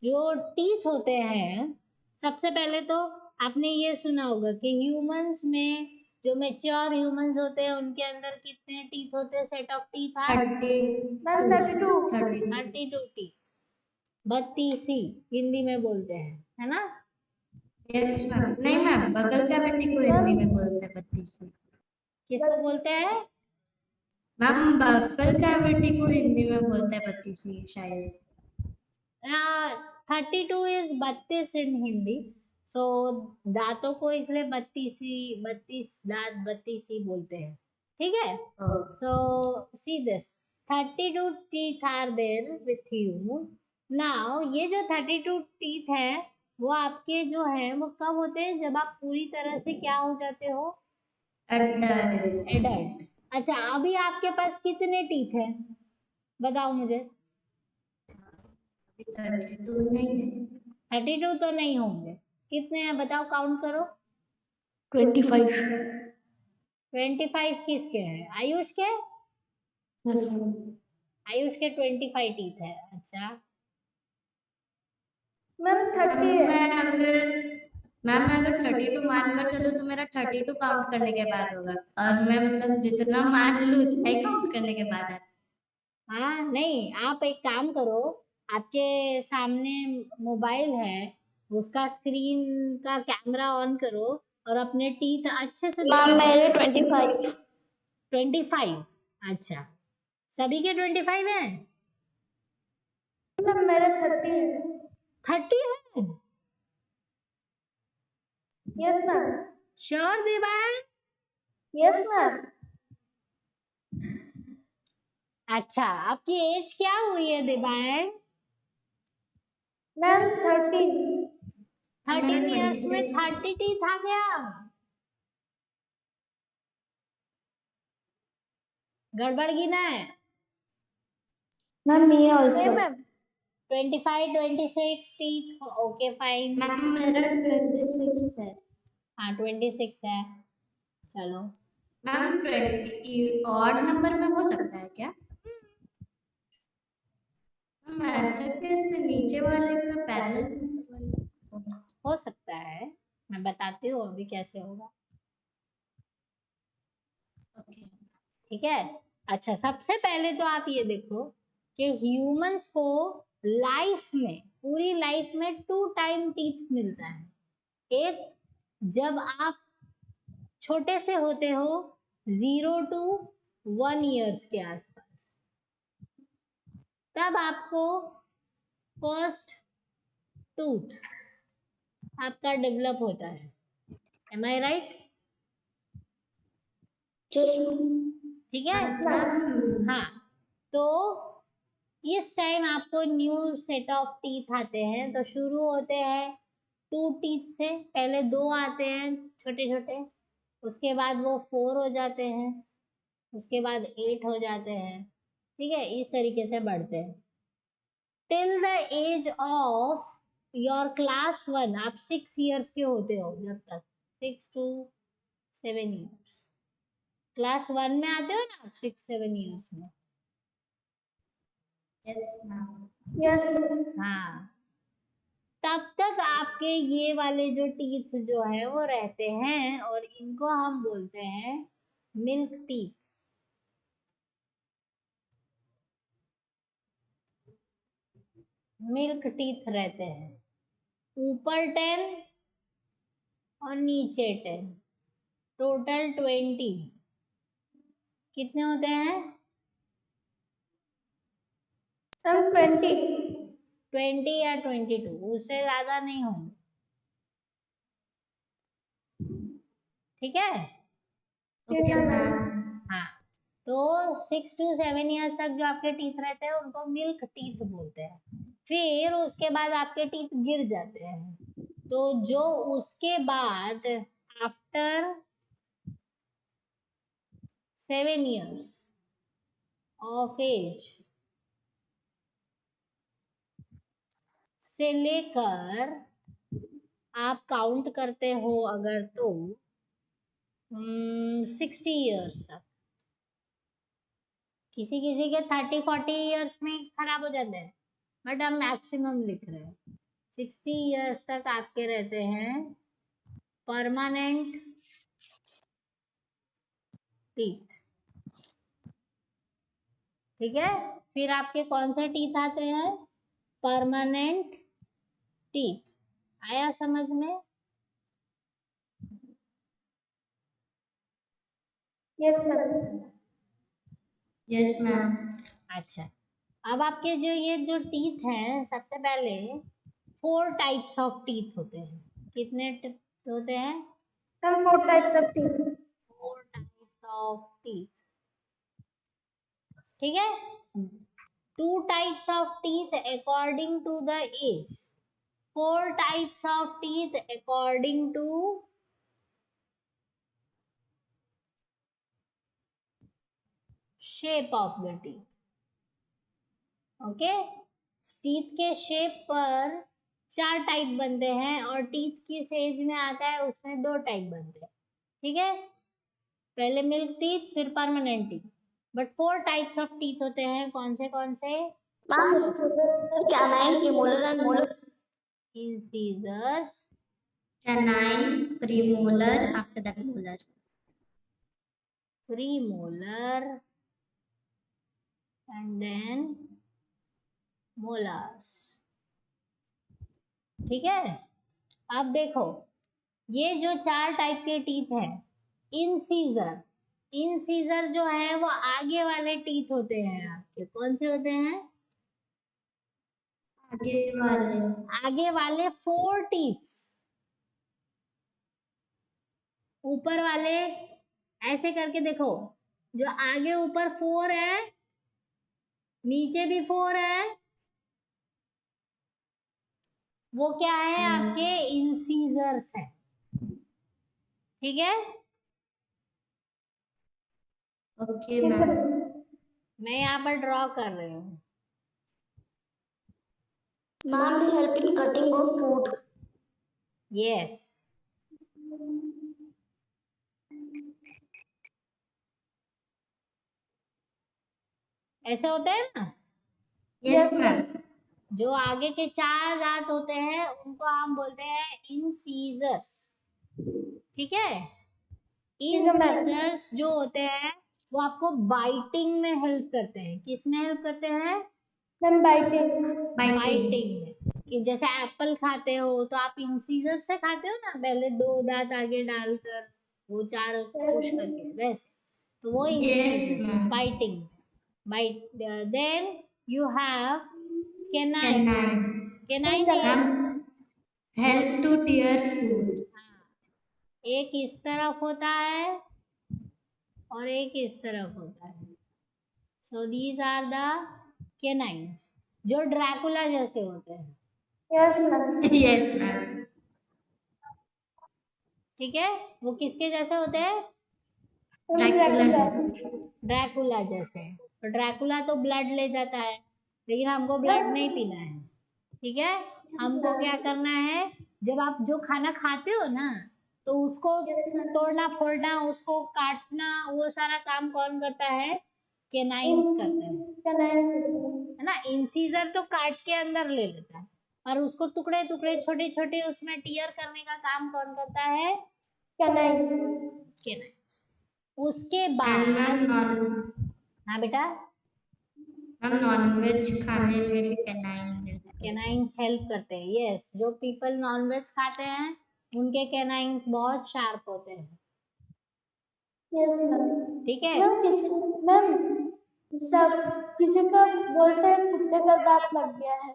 जो टीथ होते हैं, सबसे पहले तो आपने ये सुना होगा कि ह्यूमंस में, जो मेच्योर ह्यूमंस होते हैं उनके अंदर कितने टीथ होते हैं? Set of teeth are 30। Ma'am 32। 32 teeth, 32 Hindi में बोलते हैं, है ना। Yes ma'am. नहीं मैम, बगल का बेटी को हिंदी में बोलते हैं 32। किसको बोलते हैं? मैम बगल का बेटी को हिंदी में बोलते हैं 32 शायद। 32 इज 32 इन हिंदी। सो दांतों को इसलिए 32 दांत 32 बोलते हैं, ठीक है। So see this, 32 teeth are there with you now. ये जो 32 टीथ है वो आपके जो है वो कब होते हैं? जब आप पूरी तरह से क्या हो जाते हो? एडल्ट। अच्छा, अभी आपके पास कितने टीथ हैं बताओ मुझे? 32 नहीं है। 32 तो नहीं होंगे, कितने हैं बताओ, काउंट करो। 25। 25 किसके हैं? आयुष के? Yes ma'am. आयुष के 25 टीथ है। अच्छा, मैम 30 है। मैम मैं अगर 32 मान कर चलूँ तो मेरा 32 काउंट करने के बाद होगा, और मैं मतलब जितना मान लूँ उतना ही काउंट करने के बाद आता है। हाँ नहीं, आप एक काम करो, आपके सामने मोबाइल है, उसका स्क्रीन का कैमरा ऑन करो और अपने टीथ अच्छे से मैम देखो। मेरे 25। 25? अच्छा, सभी के 25 हैं? मैम मेरे 30 है। 30 है? Yes ma'am. श्योर देवान? Yes ma'am. अच्छा, आपकी एज क्या हुई है देवान? मैम 13। 13 इयर्स में 30 टीथ आ गया? गड़बड़ गिना है? Ma'am me also. Ma'am 25, 26 teeth, okay fine. मेरा 26 है। हाँ 26 है, चलो। मैम 20 ऑड नंबर में हो सकता है क्या? मैम ऐसे कैसे नीचे वाले का पैरेलल हो सकता है, मैं बताती हूँ अभी कैसे होगा। ओके। ठीक है। अच्छा, सबसे पहले तो आप ये देखो कि ह्यूमंस को लाइफ में, पूरी लाइफ में 2 टाइम टीथ मिलता है। एक, जब आप छोटे से होते हो 0 to 1 ईयर्स के आसपास, तब आपको फर्स्ट टूथ आपका डेवलप होता है। एम आई राइट? ठीक है। हाँ, तो इस टाइम आपको न्यू सेट ऑफ टीथ आते हैं। तो शुरू होते हैं 2 टीथ से, पहले 2 आते हैं छोटे छोटे, उसके बाद वो 4 हो जाते हैं, उसके बाद 8 हो जाते हैं। ठीक है, इस तरीके से बढ़ते हैं till the age of your class 1। आप 6 ईयर्स के होते हो जब तक, 6 to 7 ईयर्स। क्लास 1 में आते हो ना आप, 6-7 ईयर्स में। Yes ma'am. यस। हाँ, तब तक आपके ये वाले जो टीथ जो है वो रहते हैं, और इनको हम बोलते हैं मिल्क टीथ। मिल्क टीथ रहते हैं, ऊपर 10 और नीचे 10, टोटल 20। कितने होते हैं? मैम 20। 20 या 22, उससे ज्यादा नहीं होंगे। ठीक है। Okay ma'am. हाँ, तो 6 to 7 ईयर्स तक जो आपके टीथ रहते हैं उनको मिल्क टीथ बोलते हैं। फिर उसके बाद आपके टीथ गिर जाते हैं। तो जो उसके बाद आफ्टर 7 ईयर्स ऑफ एज से लेकर आप काउंट करते हो अगर, तो 60 ईयर्स तक, किसी किसी के 30-40 ईयर्स में खराब हो जाते हैं, बट हम मैक्सिमम लिख रहे हैं। 60 ईयर्स तक आपके रहते हैं परमानेंट टीथ। ठीक है। फिर आपके कौन से टीथ आते हैं? Permanent teeth. आया समझ में? Yes ma'am. Yes ma'am. अच्छा, अब आपके जो ये जो टीथ हैं, सबसे पहले 4 टाइप्स ऑफ टीथ होते हैं। कितने होते हैं? Ma'am 4 types of teeth. 4 types of teeth. ठीक है। 2 types of teeth according to the age, 4 types of teeth according to shape of the teeth। Okay, teeth के शेप पर 4 टाइप बनते हैं, और टीथ किस एज में आता है उसमें 2 टाइप बनते हैं। ठीक है, पहले मिल्क टीथ फिर permanent teeth, but 4 types of teeth होते हैं। कौन से? Ma'am canine, premolar and molar. Incisors, canine, premolar, after that molar. Premolar and then molars। ठीक है। अब देखो, ये जो 4 टाइप के टीथ है, इंसीजर, इंसीजर जो है वो आगे वाले टीथ होते हैं आपके। कौन से होते हैं? आगे वाले 4 टीथ्स। ऊपर वाले ऐसे करके देखो, जो आगे ऊपर 4 है, नीचे भी 4 है, वो क्या है आपके? इंसीजर्स है। ठीक है, ओके मैम। मैं यहाँ पर ड्रॉ कर रही हूँ। Ma'am, they help in cutting of food. Yes, ऐसे होते हैं ना। Yes, ma'am. जो आगे के 4 दांत होते हैं उनको हम बोलते हैं इंसीजर्स। ठीक है, इंसीजर्स जो होते हैं वो आपको बाइटिंग में हेल्प करते हैं। किस में हेल्प करते हैं? Ma'am, biting. बाइटिंग में। कि जैसे एप्पल खाते हो तो आप इंसीजर से खाते हो ना, पहले 2 दांत आगे डालकर वो 4 पुश करके, वैसे। तो वो incisor, biting. Bite. Then you have canine. Canine Help to tear food. एक इस तरफ होता है और एक इस तरफ होता है। So these are the canines, जो ड्रैकुला जैसे होते हैं। Yes, ma'am. Yes, ma'am. ठीक है, वो किसके जैसे होते हैं? Dracula. ड्रैकुला जैसे। तो ड्रैकुला तो ब्लड ले जाता है, लेकिन हमको ब्लड नहीं पीना है। ठीक है, हमको क्या करना है? जब आप जो खाना खाते हो ना, तो उसको तोड़ना फोड़ना, उसको काटना, वो सारा काम कौन करता है? कैनाइन्स करते हैं, है ना। इंसीजर तो काट के अंदर ले लेता है, और उसको टुकड़े टुकड़े छोटे छोटे उसमें टियर करने का काम कौन करता है? कैनाइन्स। उसके बाद हाँ बेटा, हम नॉनवेज खाने में भी कैनाइन कैनाइन्स हेल्प करते हैं। यस, जो पीपल नॉनवेज खाते हैं उनके कैनाइन्स बहुत शार्प होते हैं। Yes ma'am. ठीक है, मैम सब किसी का बोलते हैं कुत्ते का दांत लग गया है।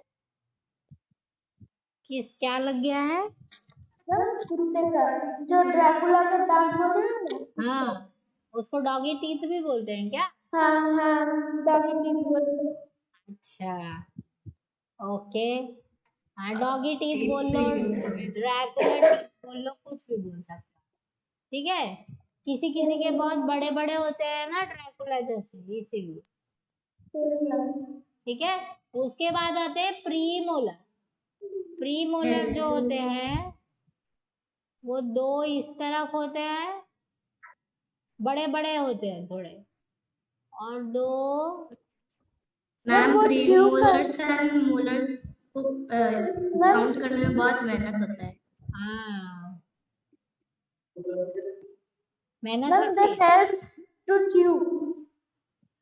किस क्या लग गया है? मैम कुत्ते का, जो ड्रैकुला का दांत बोल रहे हैं ना। हाँ, उसको डॉगी टीथ भी बोलते हैं क्या? हाँ हाँ, डॉगी टीथ बोलते हैं। अच्छा, ओके। हाँ, डॉगी टीथ बोल लो, ड्रैकुला टीथ बोल लो, कुछ भी बोल सकते हो। ठीक है, किसी किसी के बहुत बड़े बड़े होते हैं ना ड्रैकुला जैसे, इसीलिए। ठीक है, उसके बाद आते हैं प्रीमोलर। प्रीमोलर जो होते हैं वो 2 इस तरफ होते हैं, बड़े बड़े होते हैं थोड़े, और 2 मैम प्रीमोलर्स एंड मोलर्स को काउंट करने में बहुत मेहनत होता है। हाँ, मेहनत लगती है। helps to chew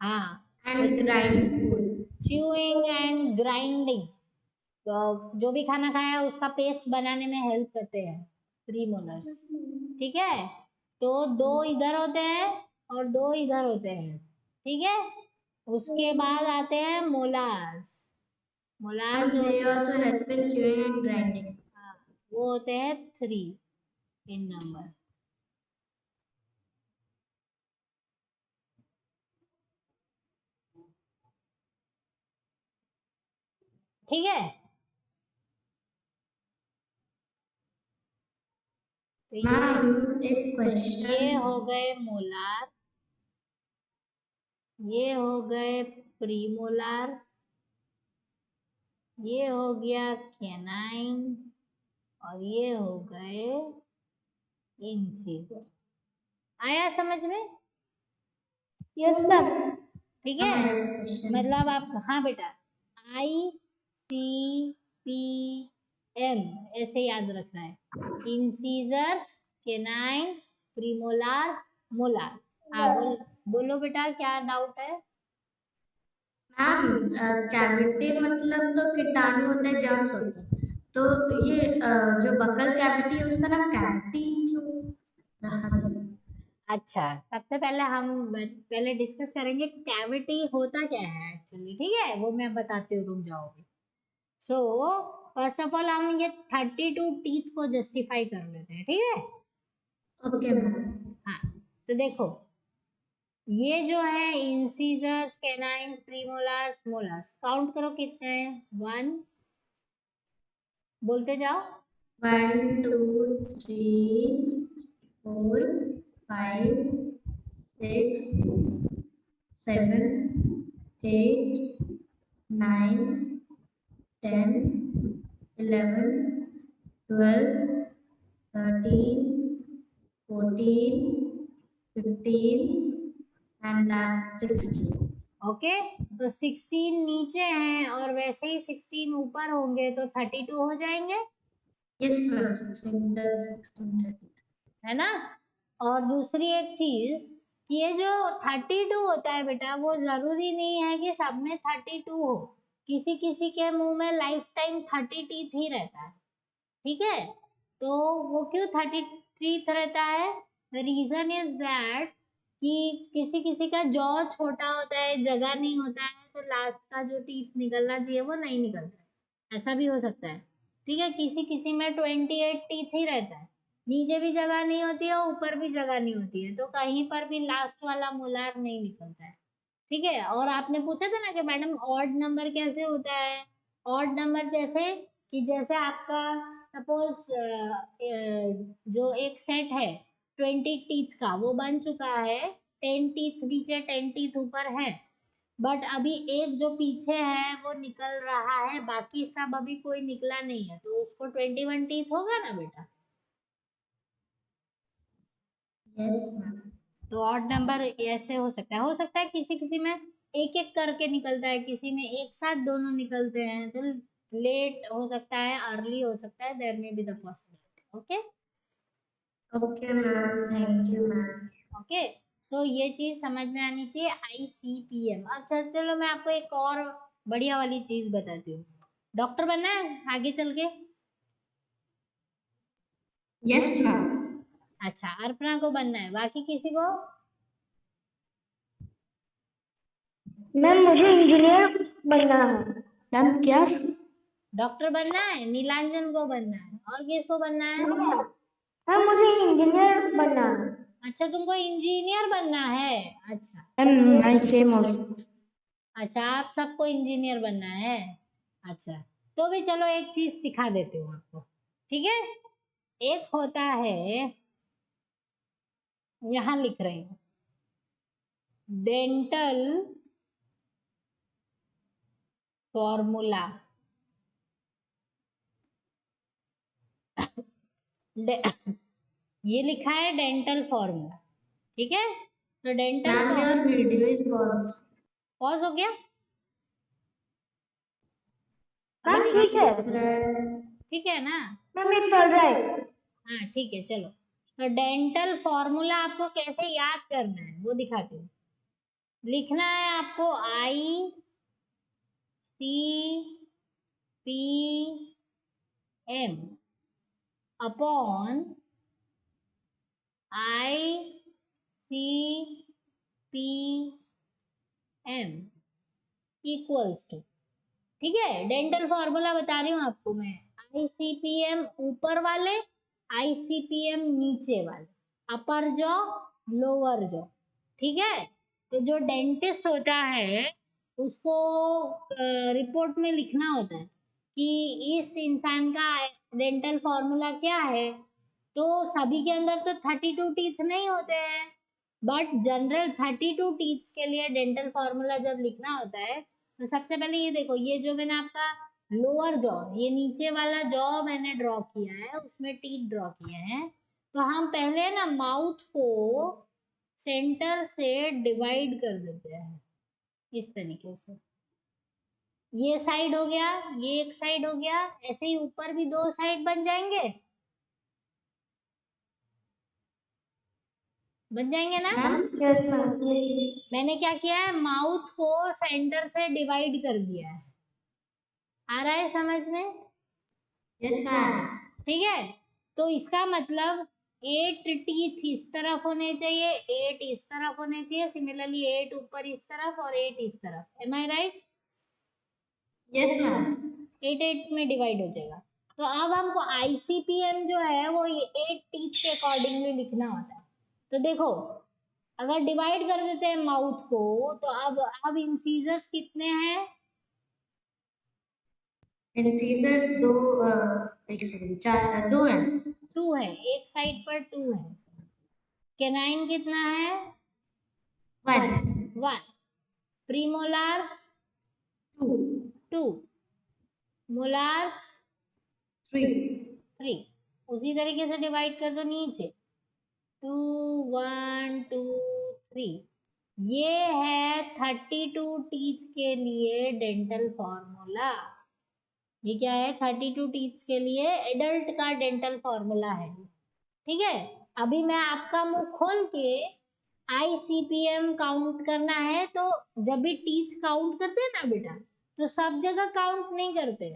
हाँ, and grind food. Chewing and grinding, तो जो भी खाना खाया उसका पेस्ट बनाने में हेल्प करते हैं प्रीमोलर्स। ठीक है, तो 2 इधर होते हैं और 2 इधर होते हैं। ठीक है, उसके बाद आते हैं मोलार्स। मोलार जो They also help in chewing and grinding. हाँ, वो होते हैं 3 इन नंबर। ठीक है, तो मैम एक ये क्वेश्चन। हो गए मोलार, ये हो गए प्रीमोलार, ये हो गया कैनाइन, और ये हो गए इंसीजर। आया समझ में? Yes ma'am. ठीक है, मतलब आप, हाँ बेटा, ICPM ऐसे याद रखना है। Incisors, canine, premolars, molars. हाँ, बोलो बेटा, क्या डाउट है? मैम कैविटी मतलब तो कीटाणु होते हैं, जर्म्स होते हैं, तो ये जो बकल कैविटी है उसका नाम कैविटी क्यों रखा गया? अच्छा, सबसे पहले हम पहले डिस्कस करेंगे कैविटी होता क्या है एक्चुअली, ठीक है, वो मैं बताती हूँ, रुक जाओगे। सो फर्स्ट ऑफ ऑल हम ये 32 टीथ को जस्टिफाई कर लेते हैं, ठीक है। Okay ma'am. हाँ, तो देखो ये जो है इंसीजर्स, कैनाइन्स, प्रीमोलार्स, मोलार्स, काउंट करो कितने हैं। 1, बोलते जाओ। 1 2 3 4 5 6 7 8 9 10 11 12 13 14 15 and last 16. ओके, तो 16 नीचे हैं और वैसे ही 16 ऊपर होंगे तो 32 हो जाएंगे। Yes ma'am. 16 plus 16 30. है ना। और दूसरी एक चीज, ये जो 32 होता है बेटा, वो जरूरी नहीं है कि सब में 32 हो। किसी किसी के मुंह में लाइफ टाइम 30 टीथ ही रहता है, ठीक है। तो वो क्यों 33 रहता है? द रीजन इज दैट कि किसी किसी का जॉ छोटा होता है, जगह नहीं होता है, तो लास्ट का जो टीथ निकलना चाहिए वो नहीं निकलता है, ऐसा भी हो सकता है, ठीक है। किसी किसी में 28 टीथ ही रहता है, नीचे भी जगह नहीं होती है, ऊपर भी जगह नहीं होती है, तो कहीं पर भी लास्ट वाला मोलार नहीं निकलता है, ठीक है। और आपने पूछा था ना कि मैडम ऑड नंबर कैसे होता है। ऑड नंबर जैसे कि जैसे आपका सपोज जो एक सेट है 20 टीथ का, वो बन चुका है, 10 टीथ नीचे 10 टीथ ऊपर है, बट अभी एक जो पीछे है वो निकल रहा है, बाकी सब अभी कोई निकला नहीं है, तो उसको 21 टीथ होगा ना बेटा। Yes ma'am. तो ऑड नंबर ऐसे हो सकता है किसी किसी में एक एक करके निकलता है, किसी में एक साथ दोनों निकलते हैं, तो लेट हो सकता है, अर्ली हो सकता है, there may be the possibility. Okay Okay ma'am. Thank you ma'am. Okay, so ये चीज समझ में आनी चाहिए, ICPM। अच्छा चलो मैं आपको एक और बढ़िया वाली चीज बताती हूँ। डॉक्टर बनना है आगे चल के? Yes ma'am. अच्छा, अर्पणा को बनना है, बाकी किसी को? मैम मुझे इंजीनियर बनना है। मैम क्या? डॉक्टर बनना है, नीलांजन को बनना है, और किसको बनना है? मैम मुझे इंजीनियर बनना है। अच्छा, तुमको इंजीनियर बनना है। अच्छा मैम माय सेम आल्सो। अच्छा, आप सबको इंजीनियर बनना है। अच्छा, तो भी चलो एक चीज सिखा देती हूँ आपको, ठीक है। एक होता है, यहाँ लिख रही हूँ, डेंटल फॉर्मूला। ये लिखा है डेंटल फॉर्मूला, ठीक है। तो dental ma'am your video is pause. Pause हो गया? अभी मैम नहीं, ठीक है। ठीक है ना। मैम ये चल रहा है। हाँ ठीक है, चलो। तो डेंटल फॉर्मूला आपको कैसे याद करना है वो दिखाती हूँ। लिखना है आपको ICPM upon ICPM equals to, ठीक है। डेंटल फॉर्मूला बता रही हूँ आपको मैं, ICPM ऊपर वाले, ICPM नीचे वाले, अपर जॉ, लोअर जॉ, ठीक है। तो जो डेंटिस्ट होता है उसको रिपोर्ट में लिखना होता है कि इस इंसान का डेंटल फॉर्मूला क्या है। तो सभी के अंदर तो 32 टीथ नहीं होते हैं, बट जनरल 32 टीथ्स के लिए डेंटल फॉर्मूला जब लिखना होता है, तो सबसे पहले ये देखो, ये जो मैंने आपका लोअर जॉ, ये नीचे वाला जॉ मैंने ड्रॉ किया है, उसमें टीथ ड्रॉ किए हैं। तो हम पहले ना माउथ को सेंटर से डिवाइड कर देते हैं इस तरीके से। ये साइड हो गया, ये एक साइड हो गया, ऐसे ही ऊपर भी दो साइड बन जाएंगे, बन जाएंगे ना। Ma'am yes ma'am. मैंने क्या किया है, माउथ को सेंटर से डिवाइड कर दिया है, आ रहा है समझ में? Yes ma'am. ठीक है, तो इसका मतलब 8 टीथ इस तरफ होने चाहिए, 8 इस तरफ होने चाहिए, सिमिलरली 8 ऊपर इस तरफ और 8 इस तरफ। एम आई राइट? Yes ma'am. 8 8 में डिवाइड हो जाएगा। तो अब हमको आईसीपीएम जो है वो ये 8 टीथ के अकॉर्डिंगली लिखना होता है। तो देखो, अगर डिवाइड कर देते हैं माउथ को, तो अब इंसीजर्स कितने हैं? इंसीजर्स दो, एक सेकंड, चार, दो हैं। 2 है, एक साइड पर 2 है। केनाइन कितना है? वन। 1। प्रीमोलार्स? टू। 2। मोलार्स? थ्री। 3। उसी तरीके से डिवाइड कर दो नीचे, 2 1 2 3। ये है 32 टीथ के लिए डेंटल फॉर्मूला। ये क्या है? 32 टीथ के लिए एडल्ट का डेंटल फॉर्मूला है। ठीक है, अभी मैं आपका मुंह खोल के आईसीपीएम काउंट करना है, तो जब भी टीथ काउंट करते हैं ना बेटा, तो सब जगह काउंट नहीं करते,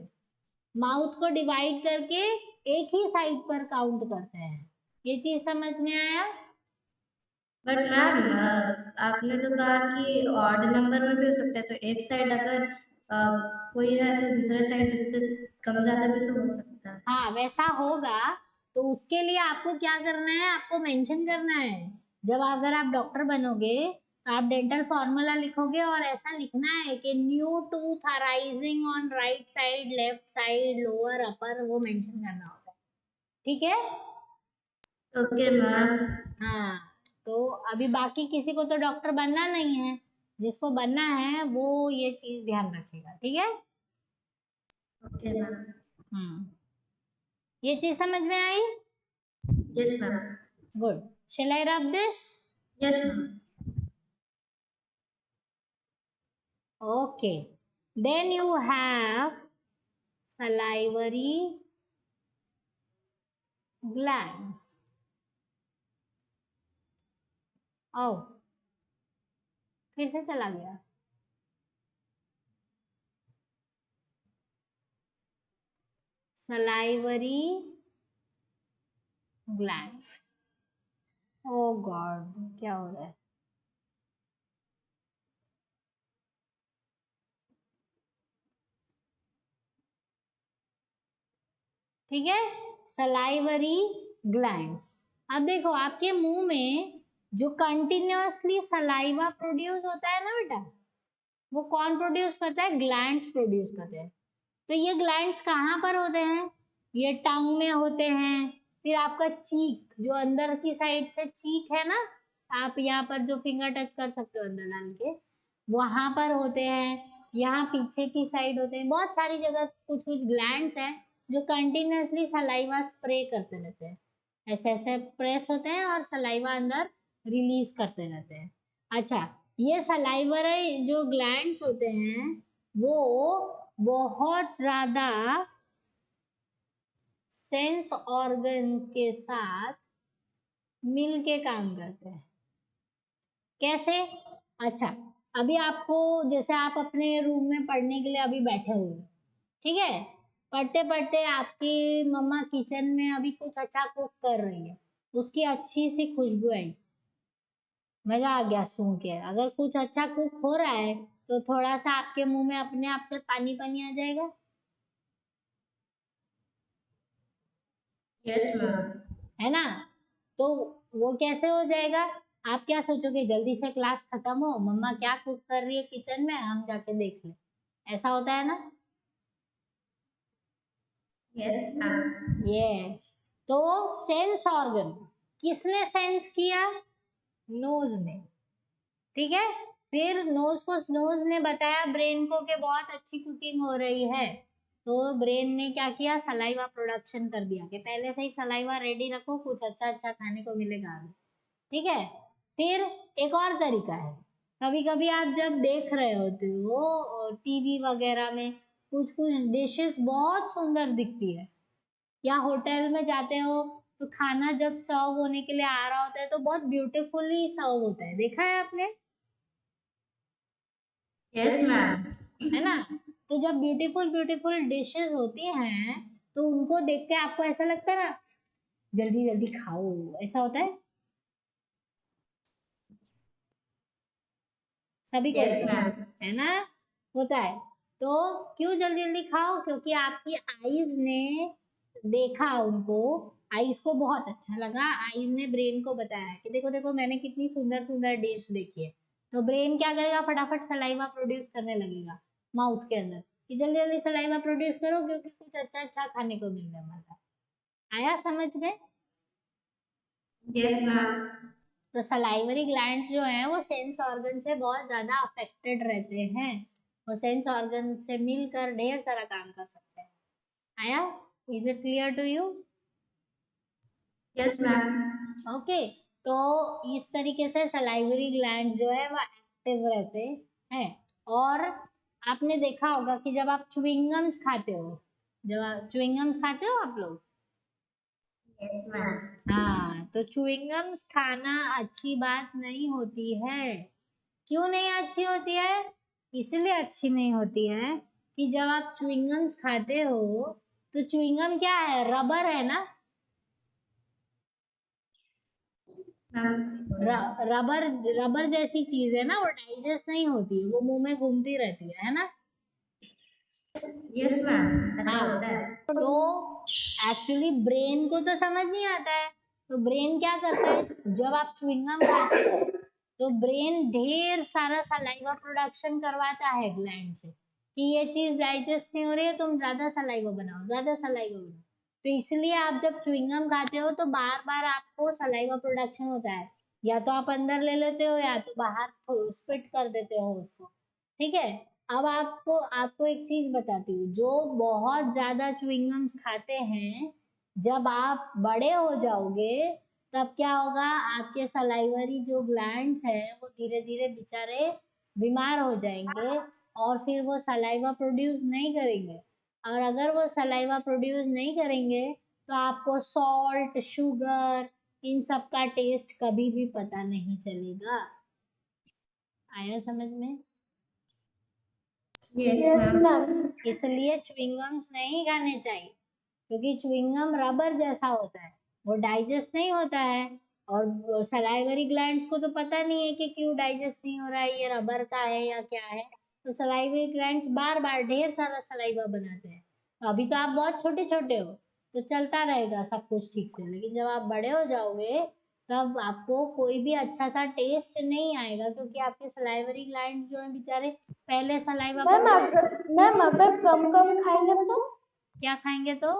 माउथ को डिवाइड करके एक ही साइड पर काउंट करते हैं। ये चीज समझ में आया? बट मैम, आपने तो कहा कि ऑड नंबर में भी हो सकता है, तो एक साइड अगर कोई है तो दूसरे साइड उससे कम ज्यादा भी तो हो सकता है। हाँ, वैसा होगा। तो उसके लिए आपको क्या करना है? आपको मेंशन करना है, जब अगर आप डॉक्टर बनोगे तो आप डेंटल फॉर्मूला लिखोगे और ऐसा लिखना है कि new tooth arising on right side, left side, lower, upper, वो मेंशन करना होगा। ठीक है? Okay ma'am. हाँ, तो अभी बाकी किसी को तो डॉक्टर बनना नहीं है, जिसको बनना है वो ये चीज ध्यान रखेगा। ठीक है? Okay ma'am. हम्म, ये चीज समझ में आई? Yes ma'am. Good. Shall I rub this? Yes ma'am. Okay. Then you have salivary glands. Oh, फिर से चला गया। Salivary gland. Oh God, क्या हो रहा है? ठीक है, सलाइवरी ग्लैंड्स। अब देखो, आपके मुंह में जो कंटिन्यूअसली सलाइवा प्रोड्यूस होता है ना बेटा, वो कौन प्रोड्यूस करता है? ग्लैंड्स प्रोड्यूस करते हैं। तो ये ग्लैंड्स कहाँ पर होते हैं? ये टंग में होते हैं। फिर आपका चीक, जो अंदर की साइड से चीक है ना, आप यहाँ पर जो फिंगर टच कर सकते हो अंदर डाल के, वहां पर होते हैं। यहाँ पीछे की साइड होते हैं। बहुत सारी जगह कुछ कुछ ग्लैंड्स हैं जो कंटिन्यूअसली सलाइवा स्प्रे करते रहते हैं। ऐसे ऐसे प्रेस होते हैं और सलाइवा अंदर रिलीज करते रहते हैं। अच्छा, ये सलाइवरी जो ग्लैंड्स होते हैं वो बहुत ज्यादा सेंस ऑर्गन के साथ मिल के काम करते हैं। कैसे? अच्छा, अभी आपको, जैसे आप अपने रूम में पढ़ने के लिए अभी बैठे हुए हो, ठीक है, पढ़ते पढ़ते आपकी मम्मा किचन में अभी कुछ अच्छा कुक कर रही है, उसकी अच्छी सी खुशबू आई, मजा आ गया सुन के। अगर कुछ अच्छा कुक हो रहा है तो थोड़ा सा आपके मुंह में अपने आप से पानी पानी आ जाएगा। Yes ma'am. है ना? तो वो कैसे हो जाएगा? आप क्या सोचोगे? जल्दी से क्लास खत्म हो, मम्मा क्या कुक कर रही है किचन में, हम जाके देख लें। ऐसा होता है ना? Yes ma'am. यस। तो सेंस ऑर्गन किसने सेंस किया? नोज ने। ठीक है, फिर नोज ने बताया ब्रेन को कि बहुत अच्छी कुकिंग हो रही है, तो ब्रेन ने क्या किया? सलाइवा प्रोडक्शन कर दिया कि पहले से ही सलाइवा रेडी रखो, कुछ अच्छा अच्छा खाने को मिलेगा। ठीक है, फिर एक और तरीका है। कभी कभी आप जब देख रहे होते हो टीवी वगैरह में, कुछ कुछ डिशेस बहुत सुंदर दिखती है, या होटल में जाते हो तो खाना जब सर्व होने के लिए आ रहा होता है तो बहुत ब्यूटीफुली सर्व होता है, देखा है आपने? Yes ma'am. है ना? तो जब ब्यूटीफुल ब्यूटीफुल डिशेस होती हैं तो उनको देख के आपको ऐसा लगता है ना, जल्दी जल्दी खाओ, ऐसा होता है सभी को, यस होता मैम। है ना, होता है। तो क्यों जल्दी जल्दी खाओ, क्योंकि आपकी आईज ने देखा उनको, आईज को बहुत अच्छा लगा, आईज ने ब्रेन को बताया कि देखो देखो मैंने कितनी सुंदर सुंदर डिश देखी है। तो ब्रेन क्या करेगा, फटाफट सलाइवा प्रोड्यूस करने लगेगा माउथ के अंदर कि जल्दी जल्दी सलाइवा प्रोड्यूस करो क्योंकि कुछ अच्छा अच्छा खाने को मिलने वाला है। आया समझ में? Yes ma'am. तो सलाइवरी ग्लैंड्स जो हैं वो सेंस ऑर्गन से बहुत ज़्यादा अफेक्टेड रहते हैं। वो सेंस ऑर्गन से मिलकर ढेर सारा काम कर सकते हैं। आया? Is it clear to you? Yes ma'am. Okay. तो इस तरीके से सलाइवरी ग्लैंड जो है वो एक्टिव रहते हैं। और आपने देखा होगा कि जब आप च्युइंगम्स खाते हो, जब आप च्युइंगम्स खाते हो आप लोग, यस मैम। हाँ, तो च्युइंगम्स खाना अच्छी बात नहीं होती है। क्यों नहीं अच्छी होती है? इसलिए अच्छी नहीं होती है कि जब आप च्युइंगम्स खाते हो, तो च्युइंगम क्या है, रबर है ना, रबर रबर जैसी चीज है ना, वो डाइजेस्ट नहीं होती, वो मुंह में घूमती रहती है ना। यस मैम, ऐसा हाँ, होता है। तो एक्चुअली ब्रेन को तो समझ नहीं आता है, तो ब्रेन क्या करता है, जब आप च्युइंगम खाते हो तो ब्रेन ढेर सारा सलाइवा प्रोडक्शन करवाता है ग्लैंड से कि ये चीज डाइजेस्ट नहीं हो रही है, तुम ज्यादा सलाइवा बनाओ, ज्यादा सलाइवा बनाओ। तो इसलिए आप जब च्युइंगम खाते हो तो बार बार आपको सलाइवा प्रोडक्शन होता है, या तो आप अंदर ले लेते हो या तो बाहर स्पिट कर देते हो उसको। ठीक है। अब आपको आपको एक चीज बताती हूँ, जो बहुत ज्यादा च्युइंगम्स खाते हैं, जब आप बड़े हो जाओगे तब क्या होगा, आपके सलाइवरी जो ग्लैंड्स है वो धीरे धीरे बेचारे बीमार हो जाएंगे और फिर वो सलाइवा प्रोड्यूस नहीं करेंगे। और अगर वो सलाइवा प्रोड्यूस नहीं करेंगे तो आपको सॉल्ट, शुगर, इन सब का टेस्ट कभी भी पता नहीं चलेगा। आया समझ में? Yes ma'am. इसलिए च्युइंगम्स नहीं खाने चाहिए, क्योंकि च्युइंगम रबर जैसा होता है, वो डाइजेस्ट नहीं होता है। और सलाइवरी ग्लैंड्स को तो पता नहीं है कि क्यों डाइजेस्ट नहीं हो रहा है, ये रबर का है या क्या है। तो सलाइवरी ग्लैंड्स बार बार ढेर सारा सलाइवा बनाते हैं। तो अभी तो आप बहुत छोटे छोटे हो, तो चलता रहेगा सब कुछ ठीक से, लेकिन जब आप बड़े हो जाओगे तब आपको कोई भी अच्छा सा टेस्ट नहीं आएगा, क्योंकि आपके सलाइवरी ग्लैंड्स जो है बेचारे पहले सलाइवा मैम अगर कम कम खाएंगे तो? क्या खाएंगे तो?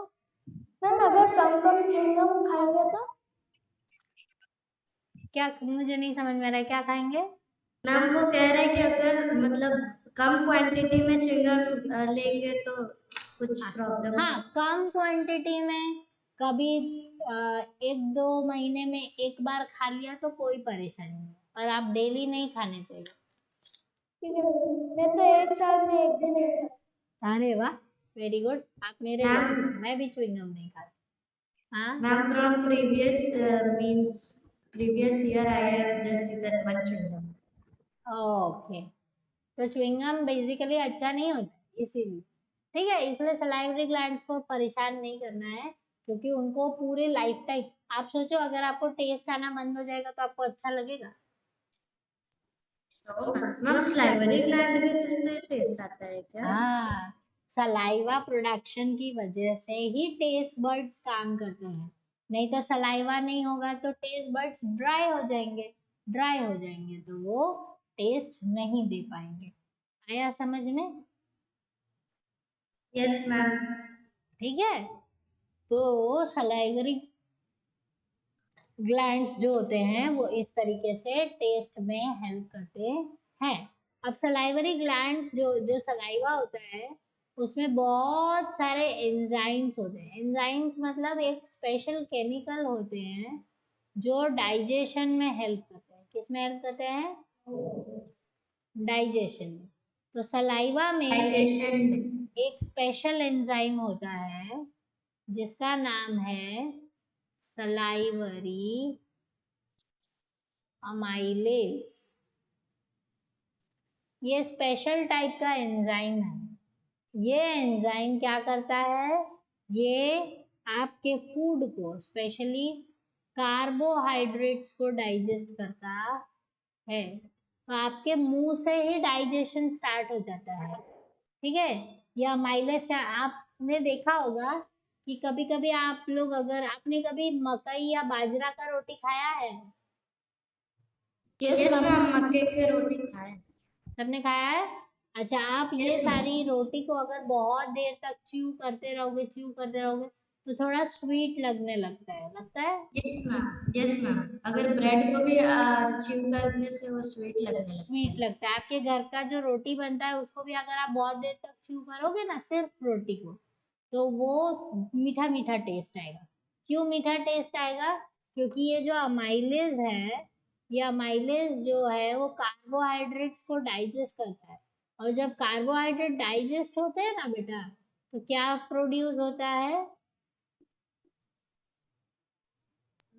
मैम अगर कम कम च्युइंगम खाएंगे तो? क्या, मुझे नहीं समझ में आ रहा है, क्या खाएंगे? मैम वो कह रहे हैं कि अगर मतलब कम क्वांटिटी में च्युइंगम लेंगे तो कुछ प्रॉब्लम। हाँ, कम क्वांटिटी में कभी 1-2 महीने में एक बार खा लिया तो कोई परेशानी नहीं, पर आप डेली नहीं खाने चाहिए। ठीक है, मैं तो एक साल में एक दिन नहीं खाता। अरे वाह, वेरी गुड, आप मेरे मैम, जैसे, मैं भी च्युइंगम नहीं खाती। हाँ, ma'am from previous means previous year I have just eaten one chewing gum. Okay. तो च्युइंगम बेसिकली अच्छा नहीं होता इसीलिए, ठीक है, इसलिए सलाइवरी ग्लैंड्स को परेशान नहीं करना है, क्योंकि उनको पूरे लाइफ टाइम, आप सोचो अगर आपको टेस्ट आना बंद हो जाएगा तो आपको अच्छा लगेगा? So, मैम salivary gland के चलते टेस्ट आता है क्या? हाँ, सलाइवा प्रोडक्शन की वजह से ही टेस्ट बड्स काम करते हैं, नहीं तो सलाइवा नहीं होगा तो टेस्ट बड्स ड्राई हो जाएंगे, ड्राई हो जाएंगे तो वो टेस्ट नहीं दे पाएंगे। आया समझ में? Yes ma'am. ठीक है। तो सलाइवरी ग्लैंड्स जो होते हैं वो इस तरीके से टेस्ट में हेल्प करते हैं। अब सलाइवरी ग्लैंड्स जो जो सलाइवा होता है उसमें बहुत सारे एंजाइम्स होते हैं। एंजाइम्स मतलब एक स्पेशल केमिकल होते हैं जो डाइजेशन में हेल्प करते हैं। किस में हेल्प करते हैं? डाइजेशन में। तो सलाइवा में डाइजेशन। एक स्पेशल एंजाइम होता है जिसका नाम है सलाइवरी अमाइलेज। ये स्पेशल टाइप का एंजाइम है। ये एंजाइम क्या करता है, ये आपके फूड को, स्पेशली कार्बोहाइड्रेट्स को डाइजेस्ट करता है। तो आपके मुंह से ही डाइजेशन स्टार्ट हो जाता है, ठीक है। या माइलेज का आपने देखा होगा कि कभी कभी आप लोग, अगर आपने कभी मकई या बाजरा का रोटी खाया है? यस मैम, मक्के की रोटी खाए। सबने खाया है। अच्छा, आप ये यस मैम। सारी रोटी को अगर बहुत देर तक च्यू करते रहोगे, च्यू करते रहोगे, तो थोड़ा स्वीट लगने लगता है, लगता है। Yes ma'am. यस मैम, अगर ब्रेड को भी च्यू करने से वो स्वीट लगने लगता स्वीट है। लगता है। आपके घर का जो रोटी बनता है उसको भी अगर आप बहुत देर तक च्यू करोगे ना, सिर्फ रोटी को, तो वो मीठा मीठा टेस्ट आएगा। क्यों मीठा टेस्ट आएगा? क्योंकि ये जो अमाइलेज है, ये अमाइलेज जो है वो कार्बोहाइड्रेट्स को डाइजेस्ट करता है। और जब कार्बोहाइड्रेट डाइजेस्ट होते हैं ना बेटा, तो क्या प्रोड्यूस होता है?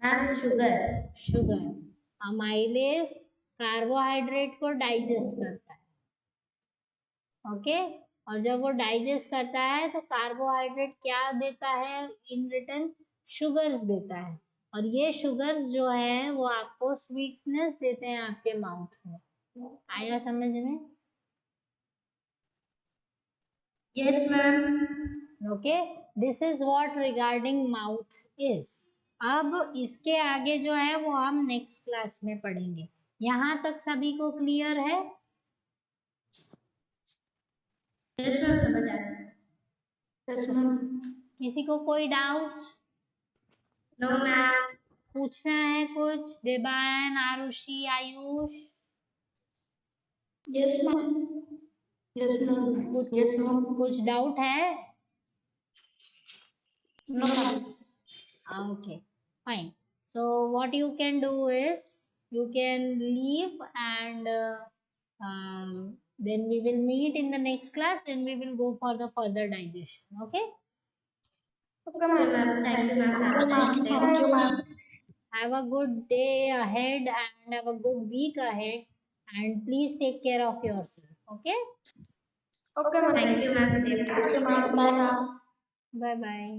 Ma'am sugar. Sugar. Amylase carbohydrate को डाइजेस्ट करता है, ओके। और जब वो डाइजेस्ट करता है तो कार्बोहाइड्रेट क्या देता है इन रिटर्न? शुगर्स देता है। और ये शुगर्स जो है वो आपको स्वीटनेस देते हैं आपके माउथ में। आया समझ में? Yes ma'am. Okay, this is what regarding mouth is. अब इसके आगे जो है वो हम नेक्स्ट क्लास में पढ़ेंगे। यहाँ तक सभी को क्लियर है? यस मैम, समझ आ रहा है। Yes ma'am. किसी को कोई डाउट? No ma'am. पूछना है कुछ? Deban, Arushi, Ayush? Yes ma'am. Yes ma'am. कुछ यस मैम। कुछ डाउट है? No ma'am. Okay, fine. So what you can do is you can leave, and then we will meet in the next class. Then we will go for the further digestion. Okay. Okay ma'am, thank you ma'am, have a nice day. Thank you, ma'am. Have a good day ahead and have a good week ahead. And please take care of yourself. Okay. Okay ma'am, thank you ma'am, same to Okay, you. ma'am. Bye now. Bye bye.